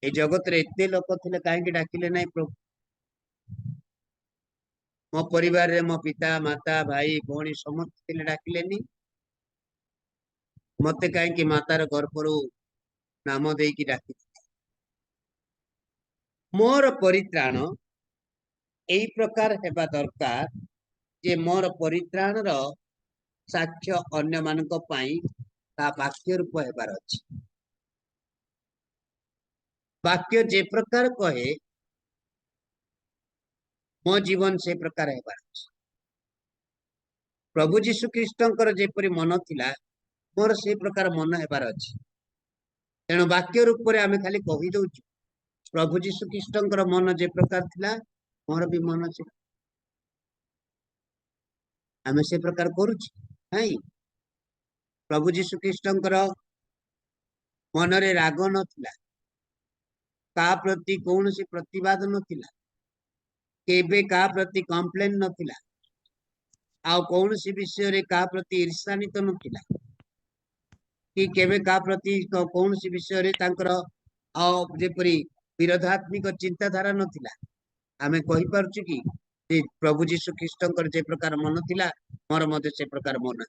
Speaker 4: ए जगत रे एते लोक थिले काहे कि डाकिले नाही प्रभु। मो परिवार रे मो पिता माता भाई भौणी समस्त थिले डाकिलेनी, मते काहे कि मातार गर्भरु नाम देई कि डाकी। मोर परित्राण एई प्रकार हेबा दरकार जे मोर परित्राण रो साक्ष्य अन्य मानक पाई ता वाक्य रूप हेबार अछि। वाक्य जे प्रकार कहे मो जीवन से प्रकार हेबार अछि। प्रभु जीशु ख्रीष्टंकर जेपरि मन थिला मोर से प्रकार मन हेबार अछि। तेणु वाक्य रूप रे आमे खाली कहि दउछु प्रभु जीशु ख्रीष्टंकर मन जे प्रकार थिला मोर भी मन छै, आमे से प्रकार करूछि नाही। प्रभु जीशु ख्रीष्टंकर मन रे राग नथिला, का प्रति कौन सी प्रतिवाद नथिला, केबे का प्रति कंप्लेन नथिला, आ कौन सी विषय रे का प्रति ईर्ष्यान्वित नथिला, कि केबे का प्रति कौन सी विषय रे तांकर जेपरि विरोधात्मक चिंताधारा नथिला। आमे कहि पारछु कि जे प्रभु जीशु ख्रीष्टंकर जे प्रकार मन थिला मोर मते से प्रकार मन।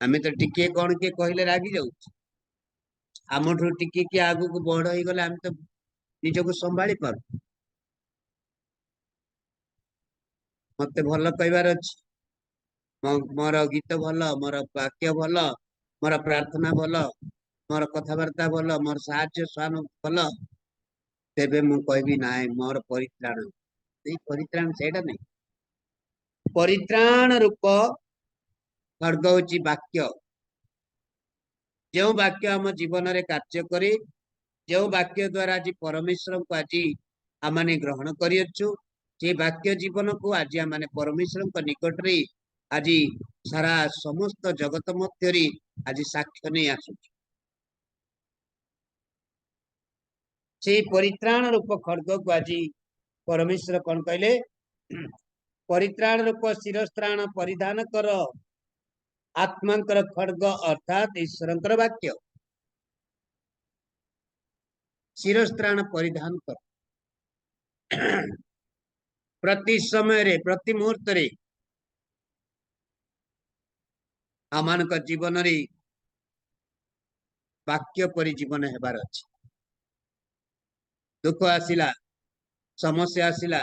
Speaker 4: आमे तो टिके कोन के कहले रागी जाउ, आमठु टिके के आगु को बड़ होई गले आमे तो निजको संभाली पार। मते भल कहबार अछि, मोर गीत भल, मोर वाक्य भल, मोर प्रार्थना भल, मोर कथबार्ता भल मोर साहाय्य सहानुभूति भल तेबे मु कहबी नाय मोर परित्राण नहीं परित्राण सेटा नहीं परित्राण रूप खड्ग होची वाक्य जो वाक्य आम जीवन रे कार्य करे जो वाक्य द्वारा आज परमेश्वर को आज आमने ग्रहण करियछु जे वाक्य जीवन को आज आमने परमेश्वर को निकट रे आज सारा समस्त जगत मध्य रे आज साक्ष्य नहीं आसु से परित्राण रूप खड्ग को आज परमेश्वर कौन कहले परित्राण रूप शिरस्त्राण परिधान कर आत्मांकर खड्ग अर्थात ईश्वरंकर वाक्य शिरस्त्राण परिधान कर प्रति समय रे प्रति मुहूर्त रे आमान का जीवन रे वाक्य परि जीवन हेबार अछि दुख आसिला समस्या आसिला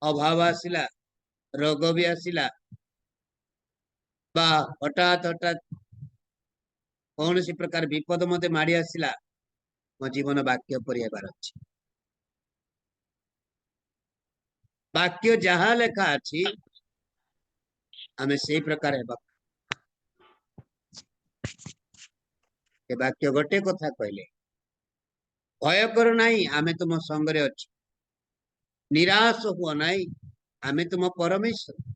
Speaker 4: अभाव आसिला रोग भी आसिला बा हठात हठात कौन सी प्रकार विपद मते माड़ी आसिला मो जीवन वाक्य परि हेबार अछि वाक्य जहाँ लेखा अछि आमे से प्रकार हेबा ए वाक्य गोटे कथा कहले भय कर नाही आमे तुम संगरे अछि निराश हुआ नाही आमे तुम परमेश्वर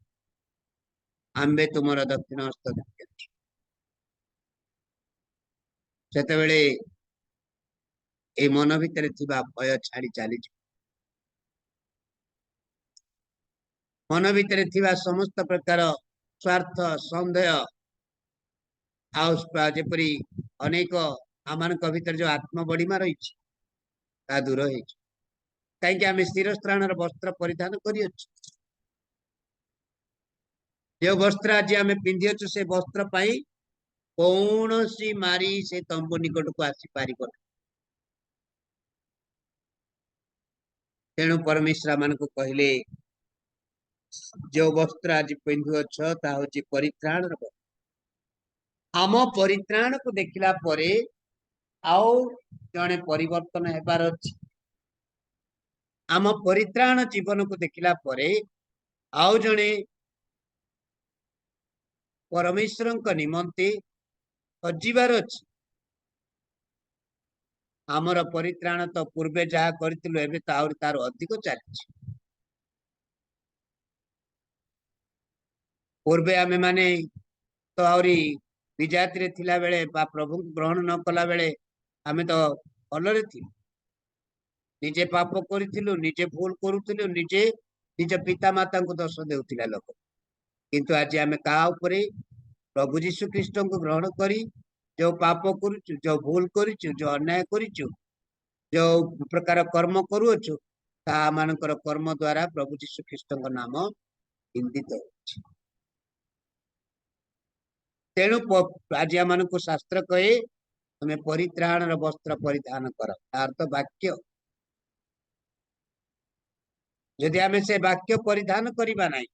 Speaker 4: आम्बे तुमर दक्षिण हस्त सेतेबेले ए मन भितर थिबा भय छाड़ी चली मन भितर थिबा समस्त प्रकार स्वार्थ संदेह जेपरी अनेक आमान भीतर जो आत्म बड़ीमा रही ता दूर हो कहीं आम शिरस्त्राण वस्त्र परिधान कर जो वस्त्र आज आम पिंधि से वस्त्र पाई कौन सी मारी से तंबू निकट को आसी पार तेणु परमेश्वर मान को कहले जो वस्त्र आज पिंधु परित्राण आम परित्राण को देखला परे आओ जने परिवर्तन हेबार अछि आम परित्राण जीवन को देखला परे आओ जने परमेश्वर निमंते सजीवार अछि आमर परित्राण तो पूर्वे जहाँ करथिलु एबे तो आउर तार अधिक चलछि पूर्वे आमे माने तो आउरी विजाति रे थिला बेले बा प्रभु ग्रहण न कला बेले आमे तो अलरे थी निजे पाप करिथिलु निजे भूल करूथिलु निजे निज पिता माता को दोष देउथिला लोक किंतु आज आमे का ऊपरे प्रभु यीशु ख्रीष्ट को ग्रहण करी जो पाप करूछु जो भूल करिछु जो अन्याय करिछु जो प्रकार कर्म करूछु ता मानकर कर्म द्वारा प्रभु यीशु ख्रीष्ट को नाम निंदित होछि तेणु आज मान को शास्त्र कहे तुम्हें परित्राण वस्त्र परिधान कर अर्थ वाक्य यदि आमे से वाक्य परिधान करिबा नाही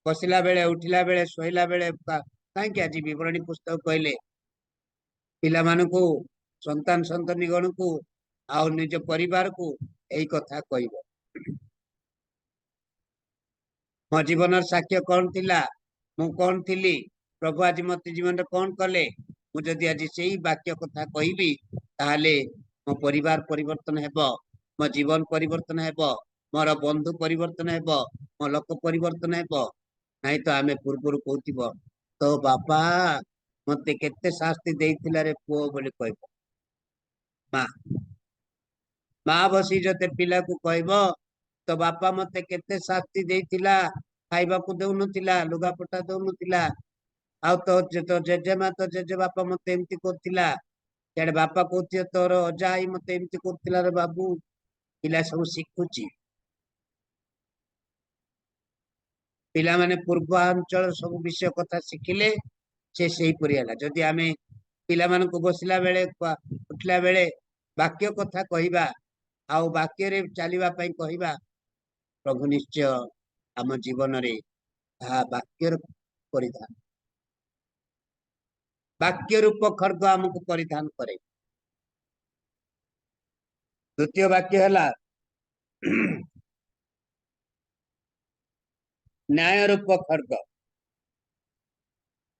Speaker 4: बसिला बेले उठिला बेले सोइला बेले कहीं आज विवरणी पुस्तक कहले पिला मानकू संतान संतनी गण को आ निज परिवार को यही कथा कहब मो जीवन साक्ष्य कौन थिला मु कौन थिली प्रभु आज मत जीवन कौन कले मुझे आज से वाक्य कथा कहबी ताहले मो परिवार परिवर्तन हेबो मो जीवन परिवर्तन हेबो मोर बंधु परिवर्तन हेबो मो लोक परिवर्तन हेबो नहीं तो आमे पूर्व कहथिबो तो बापा मते केते शास्ति देइथिला रे पुओ बोली कहबो माँ माँ बसी जते पिला को कहबो तो बापा मते केते शास्ति देइथिला खाइबा को देउ नथिला लुगा पटा देउ नथिला आ तो जेजेमा तो जेजे बापा मते एमती करथिला याडे बापा कहथियो तोर अजा आई मते एमती करथिला रे बाबू पिला सब शिखुची पिला माने पूर्वांचल सब विषय कथा शिखिले से सही परियाला जदि आमे पिला मान को बसिला बेले उठला बेले वाक्य कथा कहिबा आ वाक्य रे चलीबा पई कहिबा प्रभु निश्चय आम जीवन रे वाक्यर परिधान वाक्य रूप खड्ग आमको परिधान करे। द्वितीय वाक्य है न्याय रूप खड्ग।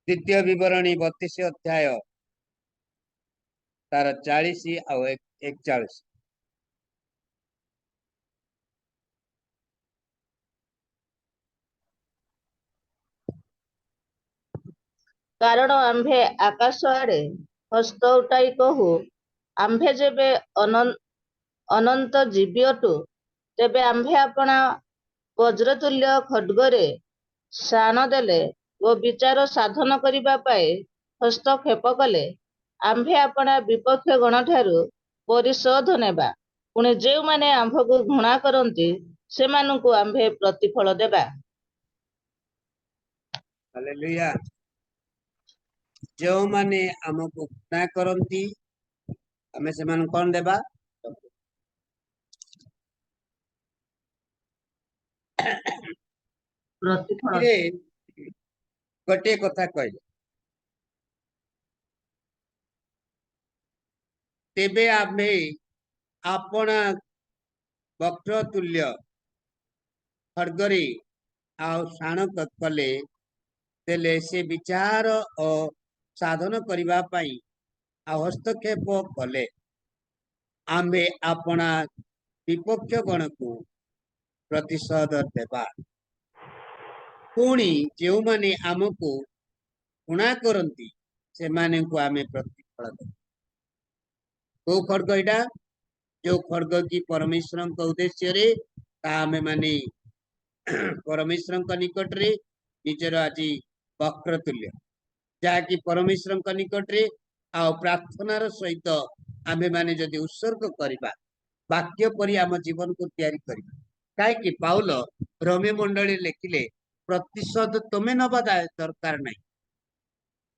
Speaker 4: द्वितीय विवरणी 32 अध्याय तार 40 आ 41।
Speaker 5: କାରଣ ଆମ୍ଭେ ଆକାଶ ଆଡ଼େ ହସ୍ତ ଉଠାଇ କହୁ, ଆମ୍ଭେ ଯେବେ ଅନନ୍ତ ଜୀବୀ ଅଟୁ, ତେବେ ଆମ୍ଭେ ଆପଣା ବଜ୍ରତୁଲ୍ୟ ଖଡ୍ଗରେ ଶାଣ ଦେଲେ ଓ ବିଚାର ସାଧନ କରିବା ପାଇଁ ହସ୍ତକ୍ଷେପ କଲେ। ଆମ୍ଭେ ଆପଣା ବିପକ୍ଷ ଗଣଠାରୁ ପରିଶୋଧ ନେବା। ପୁଣି ଯେଉଁମାନେ ଆମ୍ଭକୁ ଘୃଣା କରନ୍ତି ସେମାନଙ୍କୁ ଆମ୍ଭେ ପ୍ରତିଫଳ ଦେବା।
Speaker 4: हालेलुया। जो माने आमको घृणा करती आमे से मान कौन देबा?
Speaker 5: ପ୍ରତିଫଳ
Speaker 4: रे गोटे कथा कहले, तेबे आमे अपना वक्र तुल्य खड्गरे आउ शाण कले तेले से विचार और साधन करिबा पई आ हस्तक्षेप कले। आम्भे अपना विपक्ष गण को प्रतिशोध देबा। पुणी जो माने आमको घृणा करती से माने को आमे प्रतिफल देबा। को खड्ग इडा जो खड्ग की परमेश्वर का उद्देश्य रे आमे माने परमेश्वर निकट रे निजर आज वक्र तुल्य जहाँकि परमेश्वर निकट रे आ प्रार्थनार सहित आमे माने जदि उत्सर्ग करिबा वाक्य परि आम जीवन को तैयारी करिबा। काहे पाउल रोमी मंडली लिखिले प्रतिशोध तुमे नबा दरकार नहीं,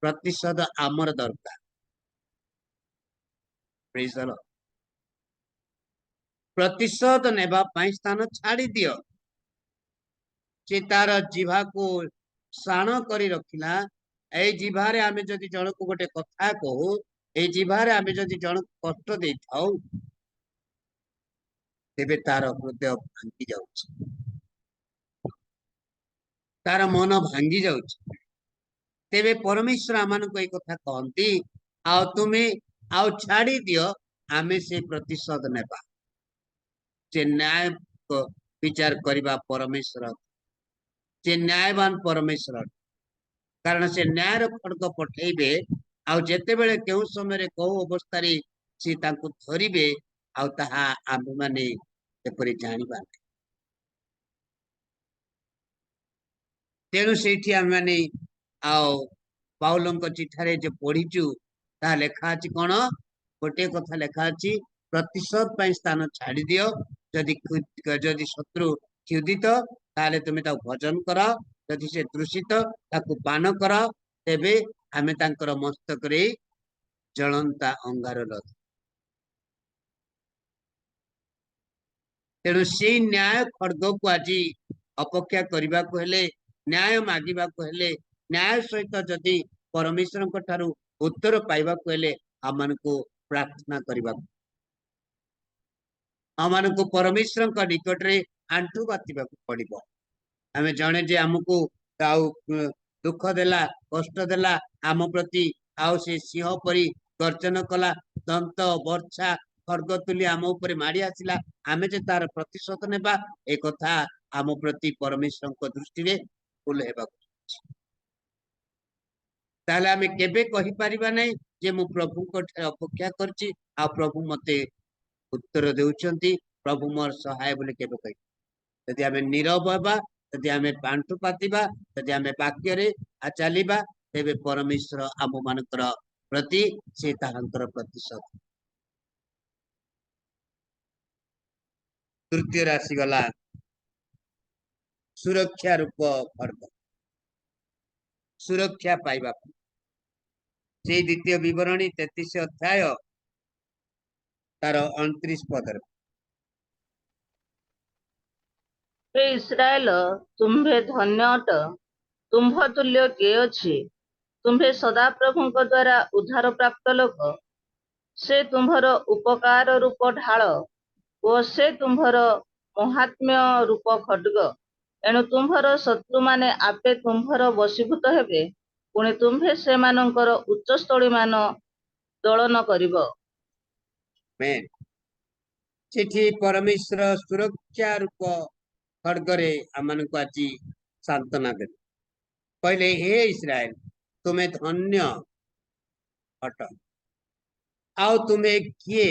Speaker 4: प्रतिशोध आमर दरकार। Praise the Lord. प्रतिशोध नेबा पाई स्थान छाड़ी दियो। से तार जीवा को शाण करी रखिला। ए जीवारे आमे जदि जन को गोटे कथा कहू, ए जीवारे आमे जदि जन को कष्ट दे थाऊ, तेबे तार हृदय भांगी जाउछि, तार मन भांगी जाउछि। तेबे परमेश्वर आमान को एक कथा कहती, आओ तुम्हें आओ छाड़ी दियो, आमे से प्रतिशोध नेबा। से न्याय को विचार करिबा परमेश्वर, से न्यायवान परमेश्वर। कारण से न्याय खड्ग पठेबे आउ जेते बेले केउ समय कौ अवस्था रे से तांको धरिबे आउ ताहा आम्भे माने एपरि जानिबा। तेणु सेठी आम्भे माने आउ पाउलंक चिठारे जे पढिचु ता लेखा अछि कोन? गोटे कथा लेखा अछि, प्रतिशोध पई स्थान छाड़ी दियो। जदि शत्रु क्षुदित ताले तुमे ता भजन करा, जदि से तृषित ताकु पान करा, तेबे आमे तांकर मस्तक रे जलंता अंगार लद। तेणु से न्याय खड्ग को आज अपेक्षा करने को हेले, न्याय मागिबा को हेले, न्याय सहित जदि परमेश्वर को ठारू उत्तर पाइबा को हेले आमान को प्रार्थना करबा, आमान को परमेश्वर का निकट रे आंठु बातिबा को पड़िबो। आमे जाने जे हमको आउ दुख देला, कष्ट देला आम प्रति, आउ से सिंह परी गर्जन कला, दंत वर्षा खड्ग तुली आम ऊपर माड़ी आसिला, आमे जे तार प्रतिशोध नेबा ए कथा आम प्रति परमेश्वर को दृष्टि रे भूल हेबा। ताले आमे केबे कहि परिबा नै जे मु प्रभु को अपेक्षा करछि आ प्रभु मते उत्तर देउछंती, प्रभु मोर सहाय बोले केबे कहि। यदि आमे नीरव हेबा, यदि आमे पांठु पातिबा, यदि आमे वाक्य रे आ चलीबा, तेबे परमेश्वर आम मानकर प्रति से ताहांकर प्रतिशोध। तृतीय राशि गला सुरक्षा रूप खड्ग। सुरक्षा पाइबा से द्वितीय विवरणी 33 अध्याय तार 29 पद।
Speaker 5: हे इस्राएल, तुम्भे धन्य अट, तुम्भ तुल्य के अछि? ତୁମ୍ଭେ ସଦାପ୍ରଭୁଙ୍କ ଦ୍ୱାରା ଉଦ୍ଧାର ପ୍ରାପ୍ତ ଲୋକ। ସେ ତୁମ୍ଭର ଉପକାର ରୂପ ଢାଳ ଓ ସେ ତୁମ୍ଭର ମହାତ୍ମ୍ୟ ରୂପ ଖଡ୍ଗ। ଏଣୁ ତୁମ୍ଭର ଶତ୍ରୁମାନେ ଆପେ ତୁମ୍ଭର ବଶୀଭୂତ ହେବେ, ପୁଣି ତୁମ୍ଭେ ସେମାନଙ୍କର ଉଚ୍ଚସ୍ଥଳୀମାନ ଦୋଳନ କରିବ।
Speaker 4: Amen. ସେଠି ପରମେଶ୍ୱର ସୁରକ୍ଷା ରୂପ ଖଡ୍ଗରେ ଆମମାନଙ୍କୁ ଆଜି ସାନ୍ତ୍ୱନା ଦେଲେ। କହିଲେ, ହେ ଇସ୍ରାଏଲ, ତୁମେ ଧନ୍ୟ ଅଟ। ଆଉ ତୁମେ କିଏ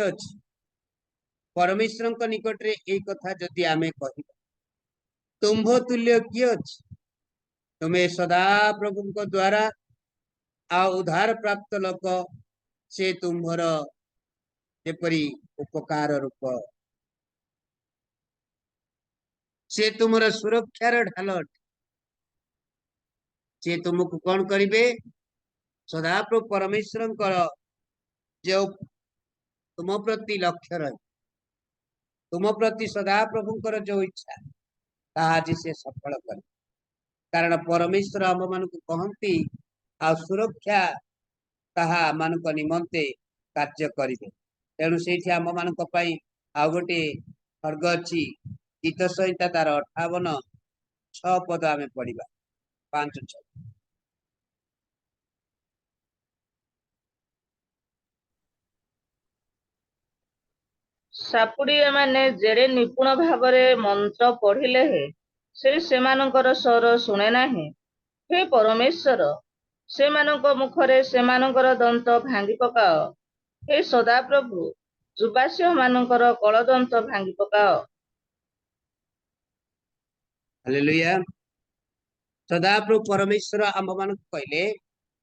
Speaker 4: ଅଛି? ପରମେଶ୍ୱରଙ୍କ ନିକଟରେ ଏଇ କଥା ଯଦି ଆମେ କହିବା, ତୁମ୍ଭ ତୁଲ୍ୟ କିଏ ଅଛି? ତୁମେ ସଦା ପ୍ରଭୁଙ୍କ ଦ୍ୱାରା ଆଉ ଉଦ୍ଧାର ପ୍ରାପ୍ତ ଲୋକ। ସେ ତୁମ୍ଭର ଯେପରି ଉପକାର ରୂପ, ସେ ତୁମର ସୁରକ୍ଷାର ଢାଲ ଅଟେ। ସେ ତୁମକୁ କଣ କରିବେ? ସଦାପ୍ରଭୁ ପରମେଶ୍ୱରଙ୍କର ଯେଉଁ ତୁମ ପ୍ରତି ଲକ୍ଷ୍ୟ ରହିବ, ତୁମ ପ୍ରତି ସଦାପ୍ରଭୁଙ୍କର ଯୋଉ ଇଚ୍ଛା, ତାହା ଆଜି ସେ ସଫଳ କରେ। କାରଣ ପରମେଶ୍ୱର ଆମ ମାନଙ୍କୁ କହନ୍ତି ଆଉ ସୁରକ୍ଷା ତାହା ମାନଙ୍କ ନିମନ୍ତେ କାର୍ଯ୍ୟ କରିବେ। ତେଣୁ ସେଇଠି ଆମ ମାନଙ୍କ ପାଇଁ ଆଉ ଗୋଟେ ଖଡ୍ଗ ଅଛି। ଗୀତ ସଂହିତା ତାର 58:6 ପଦ ଆମେ ପଢିବା। 5-6।
Speaker 5: ସାପୁଡ଼ିଆମାନେ ଯେଡ଼େ ନିପୁଣ ଭାବରେ ମନ୍ତ୍ର ପଢ଼ିଲେ ସେ ସେମାନଙ୍କର ସ୍ୱର ଶୁଣେ ନାହିଁ। ହେ ପରମେଶ୍ୱର, ସେମାନଙ୍କ ମୁଖରେ ସେମାନଙ୍କର ଦନ୍ତ ଭାଙ୍ଗି ପକାଅ। ହେ ସଦାପ୍ରଭୁ, ଯୁବାସ୍ୟମାନଙ୍କର କଳଦନ୍ତ ଭାଙ୍ଗି ପକାଅ।
Speaker 4: ହାଲେଲୁୟା। ସଦାପ୍ରଭୁ ପରମେଶ୍ୱର ଆମ ମାନଙ୍କୁ କହିଲେ,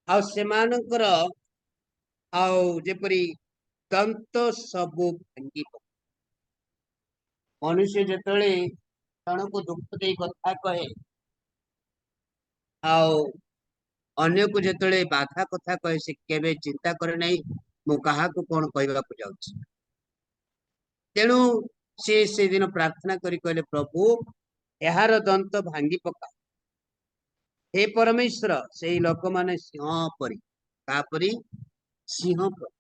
Speaker 4: ଆଉ ସେମାନଙ୍କର ଆଉ ଯେପରି ଦନ୍ତ ସବୁ ଭାଙ୍ଗି ପକାଅ। ମନୁଷ୍ୟ ଯେତେବେଳେ ଜଣକୁ ଦୁଃଖ ଦେଇ କଥା କହେ, ଆଉ ଅନ୍ୟକୁ ଯେତେବେଳେ ବାଧା କଥା କହେ, ସେ କେବେ ଚିନ୍ତା କରେ ନାହିଁ ମୁଁ କାହାକୁ କଣ କହିବାକୁ ଯାଉଛି। ତେଣୁ ସେ ସେଦିନ ପ୍ରାର୍ଥନା କରି କହିଲେ, ପ୍ରଭୁ ଏହାର ଦନ୍ତ ଭାଙ୍ଗି ପକା। ହେ ପରମେଶ୍ୱର, ସେଇ ଲୋକମାନେ ସିଂହ ପରି। ତାପରି ସିଂହ ପରି।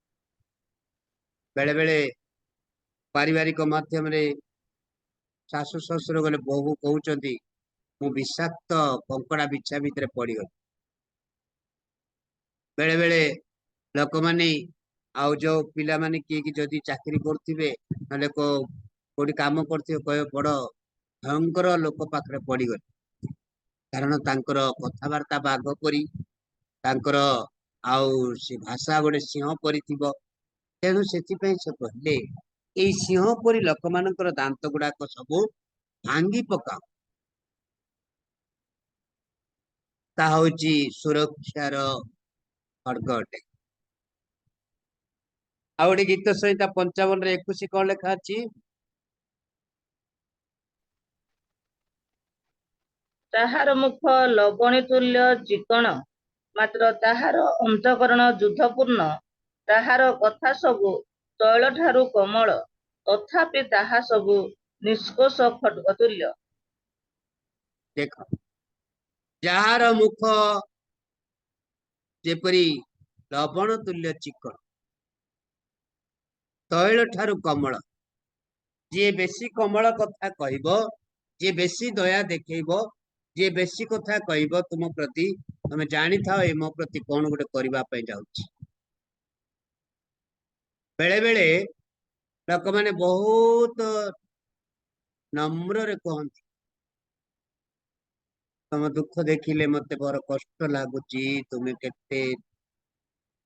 Speaker 4: ବେଳେ ବେଳେ ପାରିବାରିକ ମାଧ୍ୟମରେ ଶାଶୁ ଶ୍ୱଶୁର ଗଲେ ବୋହୂ କହୁଛନ୍ତି, ମୁଁ ବିଷାକ୍ତ କଙ୍କଡା ବିଛା ଭିତରେ ପଡିଗଲି। ବେଳେ ବେଳେ ଲୋକମାନେ ଆଉ ଯୋଉ ପିଲାମାନେ କିଏ ଯଦି ଚାକିରି କରୁଥିବେ, ନହେଲେ କୋଉଠି କାମ କରୁଥିବେ, କହିବେ ବଡ ଭୟଙ୍କର ଲୋକ ପାଖରେ ପଡିଗଲେ। କାରଣ ତାଙ୍କର କଥାବାର୍ତ୍ତା ବାଘ ପରି, ତାଙ୍କର ଆଉ ସେ ଭାଷା ଗୋଟେ ସିଂହ ପରି ଥିବ। ତେଣୁ ସେଥିପାଇଁ ସେ କହିଲେ, ଏଇ ସିଂହ ପରି ଲୋକମାନଙ୍କର ଦାନ୍ତ ଗୁଡାକ ସବୁ ଭାଙ୍ଗି ପକାଅ। ତାହା ହଉଛି ସୁରକ୍ଷାର ଖଡ୍ଗ ଅଟେ। ଆଉ ଗୋଟେ ଗୀତ ସଂହିତା 55:21 କଣ ଲେଖା ଅଛି?
Speaker 5: ତାହାର ମୁଖ ଲବଣୀ ତୁଲ୍ୟ ଚିକଣ, ମାତ୍ର ତାହାର ଅନ୍ତଃକରଣ ଯୁଦ୍ଧପୂର୍ଣ୍ଣ। ତାହାର କଥା ସବୁ ତୈଳଠାରୁ କୋମଳ, ତଥାପି ତାହା ସବୁ ନିଷ୍କୋଷ ଖଡ୍ଗ ତୁଲ୍ୟ।
Speaker 4: ଦେଖ, ଯାହାର ମୁଖ ଯେପରି ଲବଣ ତୁଲ୍ୟ ଚିକଣ, ତୈଳ ଠାରୁ କୋମଳ। ଯିଏ ବେଶୀ କୋମଳ କଥା କହିବ, ଯିଏ ବେଶୀ ଦୟା ଦେଖେଇବ, ଯିଏ ବେଶୀ କଥା କହିବ ତୁମ ପ୍ରତି, ତମେ ଜାଣିଥାଅ ଏ ମୋ ପ୍ରତି କଣ ଗୋଟେ କରିବା ପାଇଁ ଯାଉଛି। ବେଳେ ବେଳେ ଲୋକମାନେ ବହୁତ ନମ୍ରରେ କହନ୍ତି, ତମ ଦୁଃଖ ଦେଖିଲେ ମତେ ବଡ କଷ୍ଟ ଲାଗୁଛି, ତୁମେ କେତେ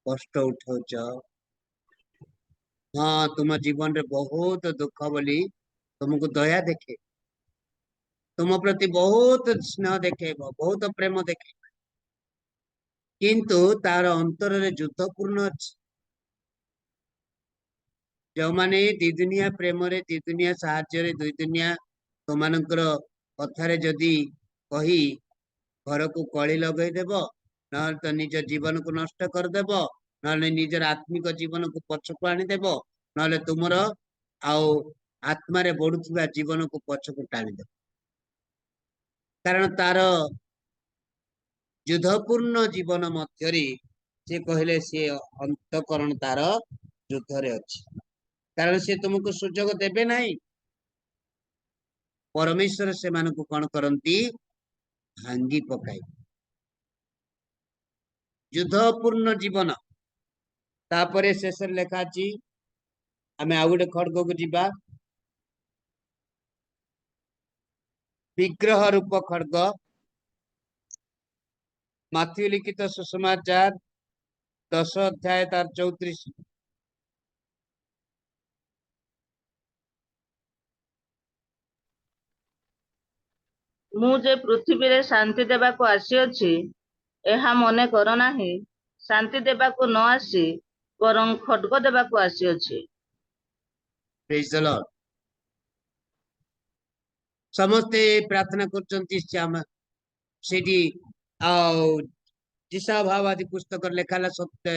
Speaker 4: କଷ୍ଟ ଉଠଉଛ। ହଁ, ତୁମ ଜୀବନରେ ବହୁତ ଦୁଃଖ ବୋଲି ତୁମକୁ ଦୟା ଦେଖେ, ତୁମ ପ୍ରତି ବହୁତ ସ୍ନେହ ଦେଖେଇବ, ବହୁତ ପ୍ରେମ ଦେଖେଇବ। କିନ୍ତୁ ତାର ଅନ୍ତରରେ ଯୁଦ୍ଧପୂର୍ଣ୍ଣ ଅଛି। ଯୋଉମାନେ ଦି ଦୁନିଆ ପ୍ରେମରେ, ଦି ଦୁନିଆ ସାହାଯ୍ୟରେ, ଦୁଇ ଦୁନିଆ ତମାନଙ୍କର କଥାରେ ଯଦି କହି ଘରକୁ କଳି ଲଗେଇଦେବ, ନହେଲେ ତ ନିଜ ଜୀବନକୁ ନଷ୍ଟ କରିଦେବ, ନହେଲେ ନିଜର ଆତ୍ମିକ ଜୀବନକୁ ପଛକୁ ଆଣିଦେବ, ନହେଲେ ତୁମର ଆଉ ଆତ୍ମାରେ ବଢୁଥିବା ଜୀବନକୁ ପଛକୁ ଟାଣିଦେବ। କାରଣ ତାର युद्धपूर्ण जीवन मध्य से कहले से अंतकरण तार युद्धरे अछि कारण से तुमको सुजोग देबे नहीं परमेश्वर से मानक कौन करती भांगी पकाई युद्धपूर्ण जीवन तापरे शेष लेखा अछि आमे आ गोटे खड्ग को जीवा विग्रह रूप खड्ग माथ्यू लिखित सुसमाचार 10 अध्याय तार 34
Speaker 5: ମୁଁ ଯେ ପୃଥିବୀରେ ଶାନ୍ତି ଦେବାକୁ ଆସିଅଛି ଏହା ମନେ କର ନାହିଁ ଶାନ୍ତି ଦେବାକୁ ନ ଆସି ବରଂ ଖड्ग ଦେବାକୁ ଆସିଅଛି।
Speaker 4: प्रेज द लॉर्ड समस्ते प्रार्थना करचंती श्याम सेठी आ जिसा भाव आदि पुस्तक लेखाला सत्य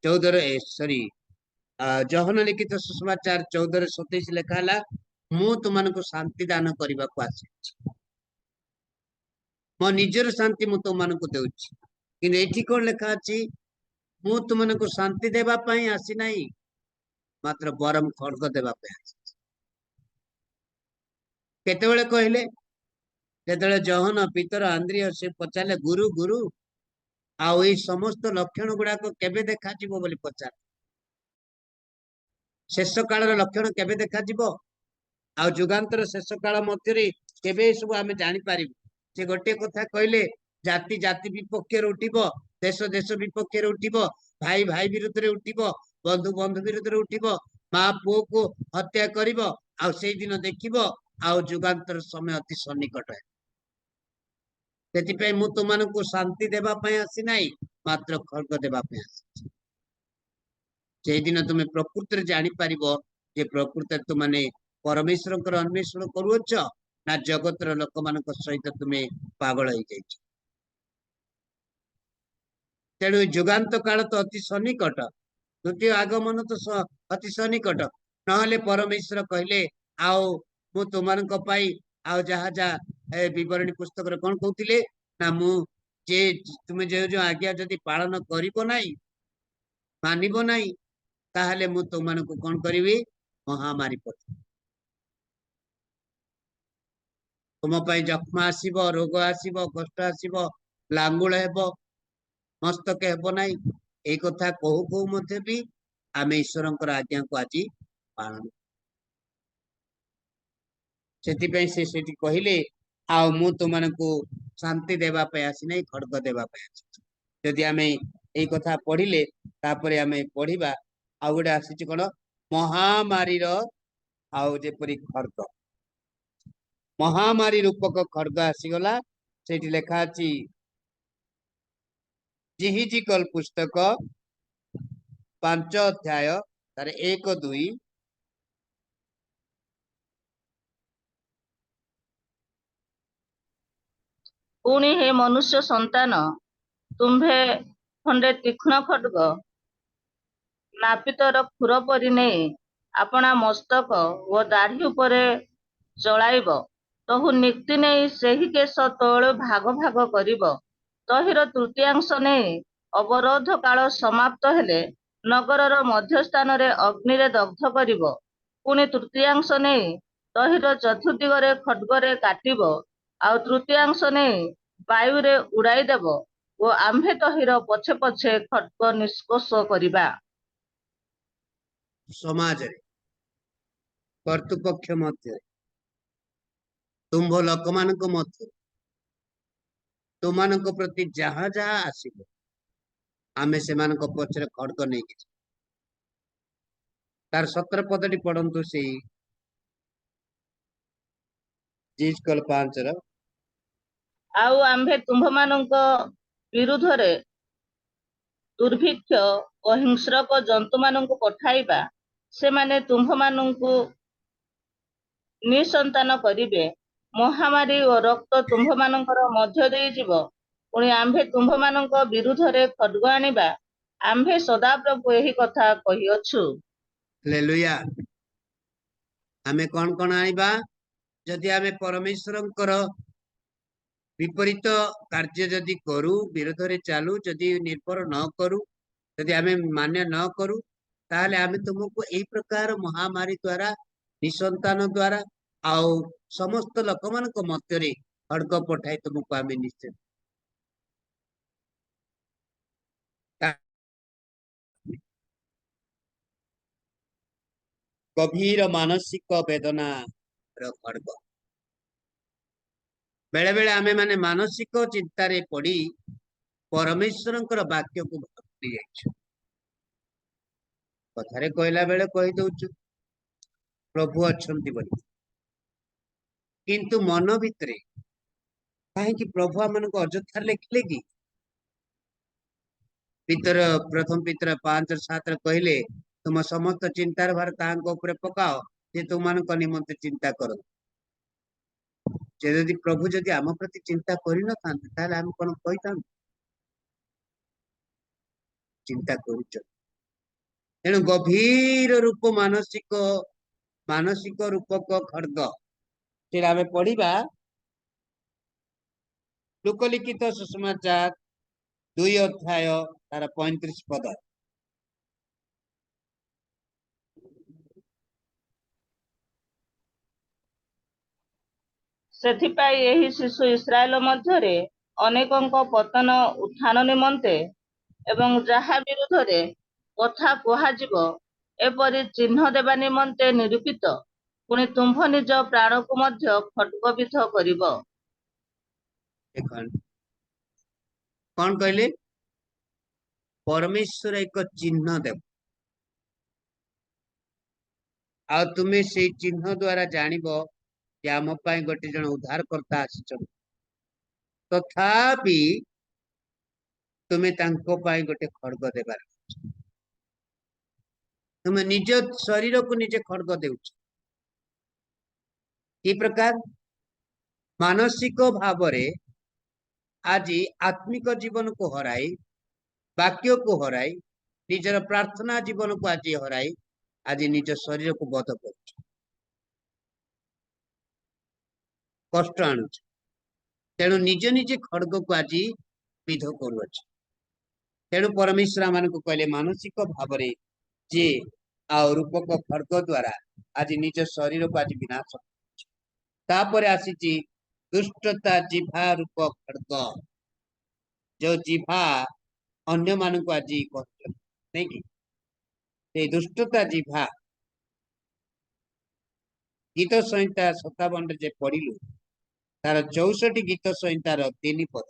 Speaker 4: 14 सॉरी जहन लिखित सुसमाचार 14:27 लेखाला मु तुमनको शांति दान करबा को आसी मो निजर शांति मु तुमनको देउछि किन एठी कोन लेखा अछि मु तुमनको शांति देबा पई आसी नाही मात्र बरम खड्ग देबा पई आसी केतेबेले कहले जेतेबेले जहन पीतर आंद्रिय से पचाले गुरु गुरु आ ओई समस्त लक्षण गुडा को केबे देखा जिवो बोली पचार शेष काल लक्षण केबे देखा जिवो आ जुगांतर शेष काल मध्यरे केबे सब आमे जानि पारिबु से गोटे कथा कहले जाति जाति विपक्ष रे उठिबो देश देश विपक्ष रे उठिबो भाई भाई विरुद्ध रे उठिबो बंधु बंधु विरुद्ध रे उठिबो मां पुओ को हत्या करिबो आ सेई दिन देखिबो आ जुगांतर समय अति सन्निकट है सेति मु तुमनको शांति देबा पई आसी नाही मात्र खड्ग देबा पई आसी से दिन तुम प्रकृति रे जानि पारिबो जे प्रकृति तुमने परमेश्वर अन्वेषण करूछ ना जगत लोक मान सहित तुम्हें पागल हो जाइए तेणु जुगांत काल तो अति सन्निकट द्वितीय आगमन तो अति सन्निकट नहले परमेश्वर कहले आओ मु तुमनको पाई आओ जहा जहा विवरणी पुस्तक रे कोन कहउतिले ना मु जे तुमे जे जो आज्ञा जदि पालन करिबो नाही मानिबो नाही ताहले मु तुमनको कोन करिवि महामारी पठा तुम जख्मा आसीबो रोग आसीबो कष्ट आसीबो लांगुल हेबो मस्तक हेबो नाही ए कथा कहू कहू मध्य भी आमे ईश्वरंकर आज्ञा को आज पालन सेति पई से सेति कहिले आ मु तुमनको शांति देबा पे आसी नाही खड्ग देबा पे आसी यदि आमे ए कथा पढिले तापरे आमे पढिबा आ गोटे आसी कोन महामारी रो आ जेपरि खड्ग महामारी रूपक खड्ग आसीगला सेठी लेखा अछि जिहिजिकल पुस्तक 5 अध्याय तार 1-2
Speaker 5: पुଣି हे मनुष्य संतान तुम्भे खंडे तीक्ष्ण खड्ग नापितर खुर परि नेଇ अपना मस्तक ओ दाढ़ी उपरे जळाइब तहु निक्ति नेଇ ସେହି କେଶ ତୈଳ ଭାଗ ଭାଗ କରିବ ତହିଁର ତୃତୀୟାଂଶ ନେଇ ଅବରୋଧ କାଳ ସମାପ୍ତ ହେଲେ ନଗରର ମଧ୍ୟସ୍ଥାନରେ ଅଗ୍ନିରେ ଦଗ୍ଧ କରିବ ପୁଣି ତୃତୀୟାଂଶ ନେଇ ତହିଁର ଚତୁର୍ଦିଗରେ ଖड्गରେ କାଟିବ ଆଉ ତୃତୀୟାଂଶ ନେଇ ବାୟୁରେ ଉଡାଇଦେବ ଓ ଆମ୍ଭେ ତହିଁର ପଛେ ପଛେ ଖड्ग ନିଷ୍କୋଷ କରିବା।
Speaker 4: समाज रे कर्तृपक्ष मध्य तुम्भ लोक मानक मध्य तुमानक प्रति जहा जहा आसीबो आमे से मानक पछरे खड्ग नै कि तार 17 पदटी पढंतु से जिहिजिकल 5 ର
Speaker 5: ଆଉ ଆମ୍ଭେ ତୁମ୍ଭମାନଙ୍କ ବିରୁଦ୍ଧରେ ଦୁର୍ଭିକ୍ଷ ଓ ହିଂସ୍ରକ ଜନ୍ତୁମାନଙ୍କୁ ପଠାଇବା ସେମାନେ ତୁମ୍ଭମାନଙ୍କୁ ନିଃସନ୍ତାନ କରିବେ ମହାମାରୀ ଓ ରକ୍ତ ତୁମ୍ଭମାନଙ୍କର ମଧ୍ୟ ଦେଇ ଯିବ ପୁଣି ଆମ୍ଭେ ତୁମ୍ଭମାନଙ୍କ ବିରୁଦ୍ଧରେ ଖड्ग ଆଣିବା ଆମ୍ଭେ ସଦାପ୍ରଭୁ ଏହି କଥା କହିଅଛୁ।
Speaker 4: हालेलुया आमे कोन कोन आइबा जदि आमे परमेश्वरंकर विपरीत कार्य जदि करू विरोध रे चालू जदि निर्भर न करू जदि आमे मान्य न करू ताहले आमे तुमको एई प्रकार महामारी द्वारा निसंतान द्वारा आउ समस्त लोक मानक मध्यरे खड्ग पठाई तुमको आमे निश्चित गभीर मानसिक वेदना रो खड्ग बेले बेले आमे माने मानसिक चिंता रे पड़ी परमेश्वरंकर वाक्य को भूली जाइछु कथारे कहला बेले कहि दउछु प्रभु अछंती बोली किंतु मन भितरे काहे कि प्रभु हमन को अजथा लिखले कि पितर प्रथम पितर 5:7 कहले तुम समस्त चिंतार भार तांको ऊपर पकाओ जे तुमन को निमंते चिंता करो जे यदि प्रभु जदि आम प्रति चिंता करि न थांते ताले हम कोन कहितां चिंता करूछ एनु गभीर रूप मानसिक मानसिक रूपक खड्ग तेरा आमे पढ़िबा लोकलिखित सुसमाचार 2 अध्याय तार 35 पद
Speaker 5: ସେଥିପାଇଁ ଏହି ଶିଶୁ ଇସ୍ରାଏଲ ମଧ୍ୟରେ ଅନେକଙ୍କ ପତନ ଉତ୍ଥାନ ନିମନ୍ତେ ଏବଂ ଯାହା ବିରୁଦ୍ଧରେ କଥା କୁହାଯିବ ଏପରି ଚିହ୍ନ ଦେବା ନିମନ୍ତେ ନିରୂପିତ ପୁଣି ତୁମ୍ଭ ନିଜ ପ୍ରାଣକୁ ମଧ୍ୟ ଖड्गବିଦ୍ଧ କରିବ।
Speaker 4: देखन कौन कहले परमेश्वर एक चिन्ह देव आ तुमे से चिन्ह द्वारा जानिबो जे आम पाई गोटे जन उद्धार करता आसिछन तथापि तुमे तांको पाई गोटे खड्ग देबार तुमे निज शरीर को निजे खड्ग देउछ ई प्रकार मानसिक भावरे आज आत्मिक जीवन को हराई वाक्य को हराई निजर प्रार्थना जीवन को आज हराई आज निज शरीर को बध कर कष्ट आणु तेणु निज निजे खड्ग को आज विध करू तेणु परमेश्वर मान को कहले मानसिक भावरे जे आ रूपक खड्ग द्वारा आज निज शरीर को आज विनाश तापर आसी दुष्टता जिभा रूप खड्ग जो जिभा अन्य मान को आज कह नहीं कि दुष्टता जिभा गीत संहिता 57 जे पढ़िलु तार 64 गीत संहितार 3 पद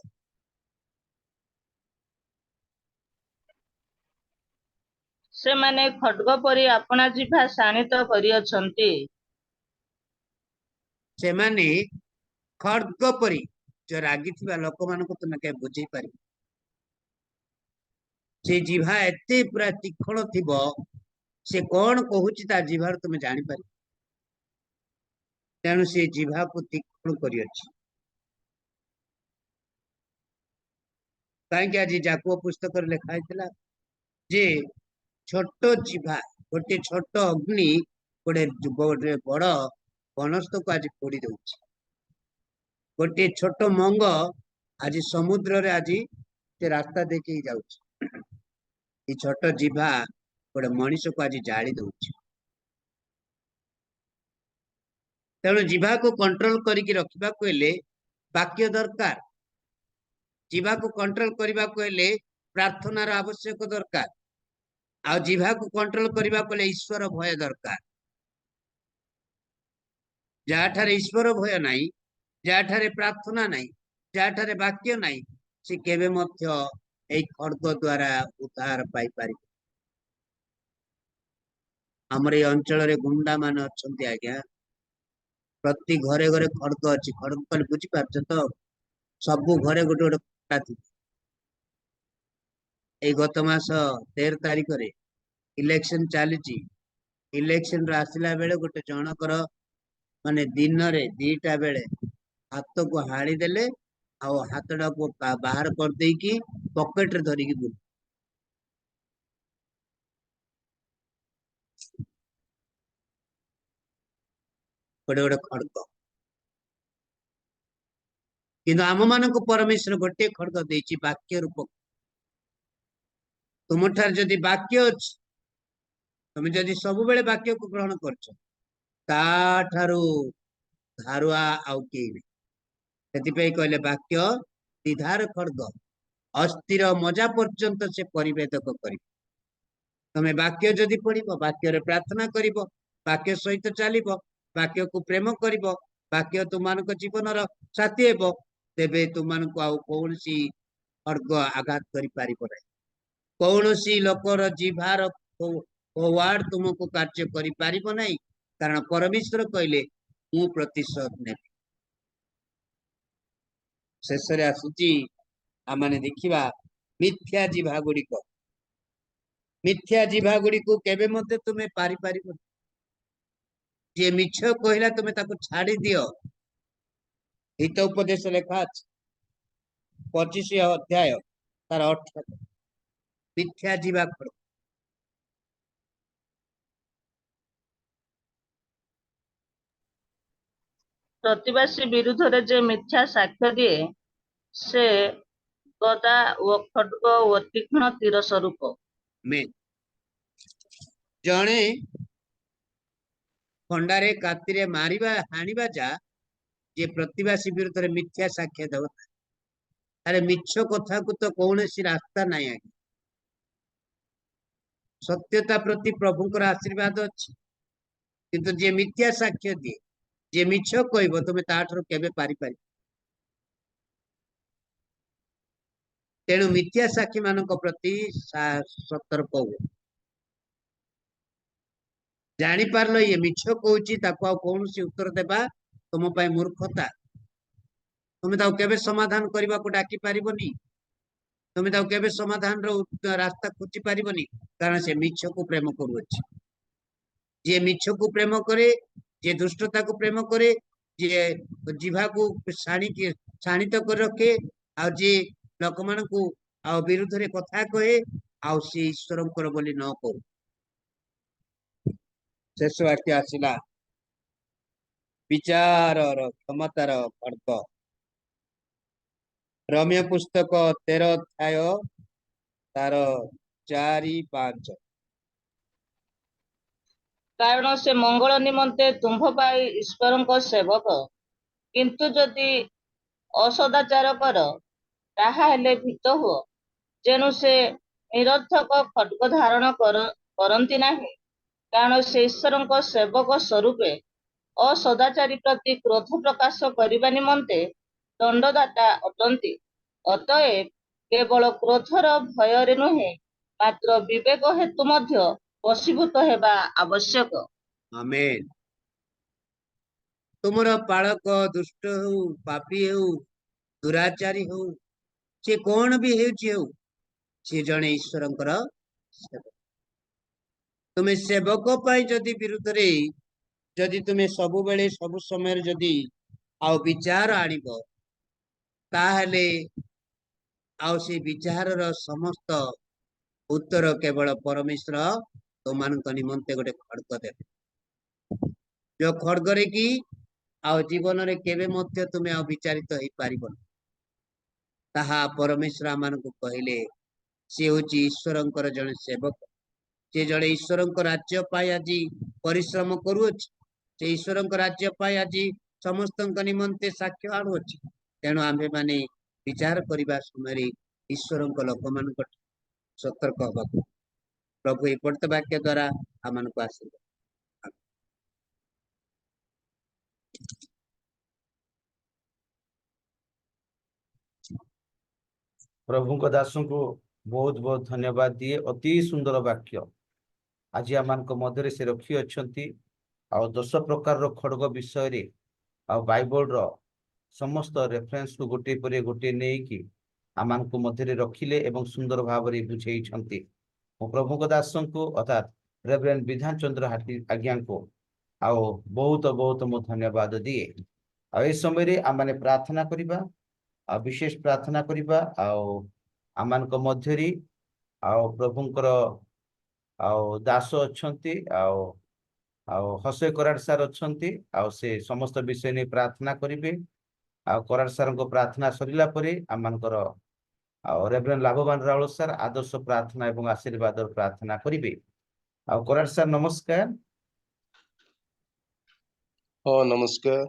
Speaker 5: ସେମାନେ ଖड्ग ପରି ଆପଣା ଜିଭା ଶାଣିତ କରିଅଛନ୍ତି।
Speaker 4: सेमाने खड्ग परी जो रागी थिबा लोक मान को तुम के बुझी पारि से जिभा एते पूरा तीक्ष्ण थिबो से कौन कहूची ता जिभार तुम जानी पारि तेणु से जिभा को तीक्ष्ण करियछि काहे आज जाकुब पुस्तक रे लिखा हैतला जे छोट जिभा गोटे छोट अग्नि गोटे बड़ वनस्थ को आज पोड़ी दउछि गोटे छोट मंग आज समुद्र रे आज से रास्ता देखी जाउछि ये छोट जिभा गोटे मनीष को आज जाली दउछि तेणु जिभा को कंट्रोल करके रखा को वाक्य दरकार जिभा को कंट्रोल करने को प्रार्थनार आवश्यक दरकार आ जिभा को कंट्रोल करने को ईश्वर भय दरकार जहाँ ईश्वर भय नहीं जहाँ प्रार्थना नहीं जहाँ वाक्य नहीं से केवे मध्य एक खड्ग द्वारा उद्धार पाई पारि हमर ये अंचल रे गुंडा मान अच्छे आज्ञा प्रति घरे घरे खड्ग अच्छी खड्ग कल बुझी पार्छ तो सबू घरे गोटे गोटे खटा थी गत मास 13 तारिख रे इलेक्शन चली इलेक्शन आसला बेले गोटे जनकर माने दिन रे 2टा बेले हाथ को हाड़ी देले आ हाथटा को बाहर कर दे कि पॉकेट रे धरी कि बुल गोटे गोटे खड्ग କିନ୍ତୁ ଆମ ମାନଙ୍କୁ ପରମେଶ୍ୱର ଗୋଟିଏ ଖଡ୍ଗ ଦେଇଛି ବାକ୍ୟ ରୂପ। ତୁମଠାରେ ଯଦି ବାକ୍ୟ ଅଛି, ତମେ ଯଦି ସବୁବେଳେ ବାକ୍ୟକୁ ଗ୍ରହଣ କରୁଛ, ତା ଠାରୁ ଧାରୁଆ ଆଉ କେହି ନାହିଁ। ସେଥିପାଇଁ କହିଲେ ବାକ୍ୟ ଦ୍ୱିଧାର ଖଡ୍ଗ, ଅସ୍ଥିର ମଜା ପର୍ଯ୍ୟନ୍ତ ସେ ପରିବେଦକ କରିବ। ତମେ ବାକ୍ୟ ଯଦି ପଢିବ, ବାକ୍ୟରେ ପ୍ରାର୍ଥନା କରିବ, ବାକ୍ୟ ସହିତ ଚାଲିବ, ବାକ୍ୟକୁ ପ୍ରେମ କରିବ, ବାକ୍ୟ ତୁମମାନଙ୍କ ଜୀବନର ସାଥୀ ହେବ, ତେବେ ତୁମମାନଙ୍କୁ ଆଉ କୌଣସି ଖଡ୍ଗ ଆଘାତ କରିପାରିବ ନାହିଁ। କୌଣସି ଲୋକର ଜିଭାର ୱାର୍ଡ ତୁମକୁ କାର୍ଯ୍ୟ କରିପାରିବ ନାହିଁ, କାରଣ ପରମେଶ୍ୱର କହିଲେ ମୁଁ ପ୍ରତିଶୋଧ ନେବି। ଶେଷରେ ଆସୁଛି ଆମେ ଦେଖିବା ମିଥ୍ୟା ଜିଭା ଗୁଡିକ। ମିଥ୍ୟା ଜିଭା ଗୁଡିକୁ କେବେ ମଧ୍ୟ ତୁମେ ପାରିପାରିବ। ଯିଏ ମିଛ କହିଲା ତୁମେ ତାକୁ ଛାଡି ଦିଅ। ହିତ ଉପଦେଶ ଲେଖା ଅଛି 25 ଅଧ୍ୟାୟ ତାର 18। ମିଥ୍ୟା ଜିଭା ଖଡ।
Speaker 5: ପ୍ରତିବାସୀ ବିରୁଦ୍ଧରେ ଯେ ମିଥ୍ୟା ସାକ୍ଷ୍ୟ ଦିଏ, ସେ ଗଦା ଓ ଖଡ୍ଗ ଓ ତୀକ୍ଷ୍ଣ ତୀର ସ୍ୱରୂପ।
Speaker 4: ଜଣେ ଖଣ୍ଡାରେ କାତିରେ ମାରିବା ହାଣିବା ଯା, ଯେ ପ୍ରତିବାସୀ ବିରୁଦ୍ଧରେ ମିଥ୍ୟା ସାକ୍ଷ୍ୟ ଦେବ, ଆରେ ମିଛ କଥାକୁ ତ କୌଣସି ରାସ୍ତା ନାହିଁ ଆଜ୍ଞା। ସତ୍ୟତା ପ୍ରତି ପ୍ରଭୁଙ୍କର ଆଶୀର୍ବାଦ ଅଛି, କିନ୍ତୁ ଯିଏ ମିଥ୍ୟା ସାକ୍ଷ୍ୟ ଦିଏ, ଯିଏ ମିଛ କହିବ, ତୁମେ ତାଠାରୁ କେବେ ପାରିପାରିବ। ତେଣୁ ମିଥ୍ୟା ସାକ୍ଷୀ ମାନଙ୍କ ପ୍ରତି ସତର୍କ ହୁଅ। ଜାଣିପାରିଲ ଇଏ ମିଛ କହୁଛି, ତାକୁ ଆଉ କୌଣସି ଉତ୍ତର ଦେବା ତୁମ ପାଇଁ ମୂର୍ଖତା। ତୁମେ ତାକୁ କେବେ ସମାଧାନ କରିବାକୁ ଡାକି ପାରିବନି, ତୁମେ ତାକୁ କେବେ ସମାଧାନର ରାସ୍ତା ଖୋଜି ପାରିବନି, କାରଣ ସେ ମିଛକୁ ପ୍ରେମ କରୁଅଛି। ଯିଏ ମିଛକୁ ପ୍ରେମ କରେ, ଯିଏ ଦୁଷ୍ଟତାକୁ ପ୍ରେମ କରେ, ଯିଏ ଜିଭାକୁ ଶାଣିତ କରି ରଖେ, ଆଉ ଯିଏ ଲୋକମାନଙ୍କୁ ଆଉ ବିରୁଦ୍ଧରେ କଥା କହେ, ଆଉ ସେ ଈଶ୍ୱରଙ୍କର ବୋଲି ନ କହୁ। ଶେଷ ବାକ୍ୟ ଆସିଲା ବିଚାରର କ୍ଷମତାର ଖଡ୍ଗ। ରମ୍ୟ ପୁସ୍ତକ 13 ଅଧ୍ୟାୟ ତାର 4-5।
Speaker 5: କାରଣ ସେ ମଙ୍ଗଳ ନିମନ୍ତେ ତୁମ୍ଭ ପାଇଁ ଈଶ୍ୱରଙ୍କ ସେବକ। କିନ୍ତୁ ଯଦି ଅସଦାଚାର କର, ତାହା ହେଲେ ଭୀତ ହୁଅ, ଯେଣୁ ସେ ନିରର୍ଥକ ଖଡ୍ଗ ଧାରଣ କରନ୍ତି ନାହିଁ, କାରଣ ସେ ଈଶ୍ୱରଙ୍କ ସେବକ ସ୍ୱରୂପେ ଅସଦାଚାରୀ ପ୍ରତି କ୍ରୋଧ ପ୍ରକାଶ କରିବା ନିମନ୍ତେ ଦଣ୍ଡଦାତା ଅଟନ୍ତି। ଅତଏବ କେବଳ କ୍ରୋଧର ଭୟରେ ନୁହେଁ, ମାତ୍ର ବିବେକ ହେତୁ ମଧ୍ୟ ବଶୀଭୂତ ହେବା ଆବଶ୍ୟକ।
Speaker 4: ଆମେନ୍। ତୁମର ପାଳକ ଦୁଷ୍ଟ ହଉ, ପାପୀ ହଉ, ଦୁରାଚାରୀ ହଉ, ସେ କଣ ବି ହେଉଛି ହଉ, ସେ ଜଣେ ଈଶ୍ୱରଙ୍କର ସେବକ। ତୁମେ ସେବକ ପାଇଁ ଯଦି ବିରୁଦ୍ଧରେ, ଯଦି ତୁମେ ସବୁବେଳେ ସବୁ ସମୟରେ ଯଦି ଆଉ ବିଚାର ଆଣିବ, ତାହେଲେ ଆଉ ସେ ବିଚାରର ସମସ୍ତ ଉତ୍ତର କେବଳ ପରମେଶ୍ୱର ତୁମମାନଙ୍କ ନିମନ୍ତେ ଗୋଟେ ଖଡ୍ଗ ଦେବେ, ଯୋଉ ଖଡ୍ଗରେ କି ଆଉ ଜୀବନରେ କେବେ ମଧ୍ୟ ତୁମେ ଆଉ ବିଚାରିତ ହେଇପାରିବନି। ତାହା ପରମେଶ୍ୱର ଆମମାନଙ୍କୁ କହିଲେ, ସେ ହଉଛି ଈଶ୍ୱରଙ୍କର ଜଣେ ସେବକ। ସେ ଜଣେ ଈଶ୍ୱରଙ୍କ ରାଜ୍ୟ ପାଇଁ ଆଜି ପରିଶ୍ରମ କରୁଅଛି, ସେ ଈଶ୍ୱରଙ୍କ ରାଜ୍ୟ ପାଇଁ ଆଜି ସମସ୍ତଙ୍କ ନିମନ୍ତେ ସାକ୍ଷ୍ୟ ଆଣୁଅଛି। ତେଣୁ ଆମ୍ଭେମାନେ ବିଚାର କରିବା ସମୟରେ ଈଶ୍ୱରଙ୍କ ଲୋକମାନଙ୍କ ସତର୍କ ହବାକୁ ପ୍ରଭୁ ଏହି ପବିତ୍ର ବାକ୍ୟ ଦ୍ଵାରା ଆମମାନଙ୍କୁ ଆଶୀର୍ବାଦ।
Speaker 3: ପ୍ରଭୁଙ୍କ ଦାସଙ୍କୁ ବହୁତ ବହୁତ ଧନ୍ୟବାଦ ଦିଏ। ଅତି ସୁନ୍ଦର ବାକ୍ୟ ଆଜି ଆମମାନଙ୍କ ମଧ୍ୟରେ ସେ ରଖି ଅଛନ୍ତି। ଆଉ 10 ପ୍ରକାରର ଖଡ୍ଗ ବିଷୟରେ ଆଉ ବାଇବଲର ସମସ୍ତ ରେଫରେନ୍ସକୁ ଗୋଟିଏ ପରେ ଗୋଟିଏ ନେଇକି ଆମମାନଙ୍କ ମଧ୍ୟରେ ରଖିଲେ ଏବଂ ସୁନ୍ଦର ଭାବରେ ବୁଝେଇଛନ୍ତି। ମୁଁ ପ୍ରଭୁଙ୍କ ଦାସଙ୍କୁ ଅର୍ଥାତ୍ ରେଭରେଣ୍ଡ ବିଧାନ ଚନ୍ଦ୍ର ହାତୀ ଆଜ୍ଞାଙ୍କୁ ଆଉ ବହୁତ ବହୁତ ମୁଁ ଧନ୍ୟବାଦ ଦିଏ। ଆଉ ଏ ସମୟରେ ଆମମାନେ ପ୍ରାର୍ଥନା କରିବା, ଆଉ ବିଶେଷ ପ୍ରାର୍ଥନା କରିବା। ଆଉ ଆମମାନଙ୍କ ମଧ୍ୟରେ ଆଉ ପ୍ରଭୁଙ୍କର ଆଉ ଦାସ ଅଛନ୍ତି, ଆଉ ଆଉ ହସେ କରାଟ ସାର୍ ଅଛନ୍ତି, ଆଉ ସେ ସମସ୍ତ ବିଷୟ ନେଇ ପ୍ରାର୍ଥନା କରିବେ। ଆଉ କରାର ସାର୍ଙ୍କ ପ୍ରାର୍ଥନା ସରିଲା ପରେ ଆମମାନଙ୍କର ଆଉ ରେଭରେଣ୍ଡ ଲାଭବାନ ରାଉଳ ସାର୍ ଆଦର୍ଶ ପ୍ରାର୍ଥନା ଏବଂ ଆଶୀର୍ବାଦର ପ୍ରାର୍ଥନା କରିବେ। ଆଉ କରାର ସାର୍ ନମସ୍କାର।
Speaker 6: ହଁ ନମସ୍କାର।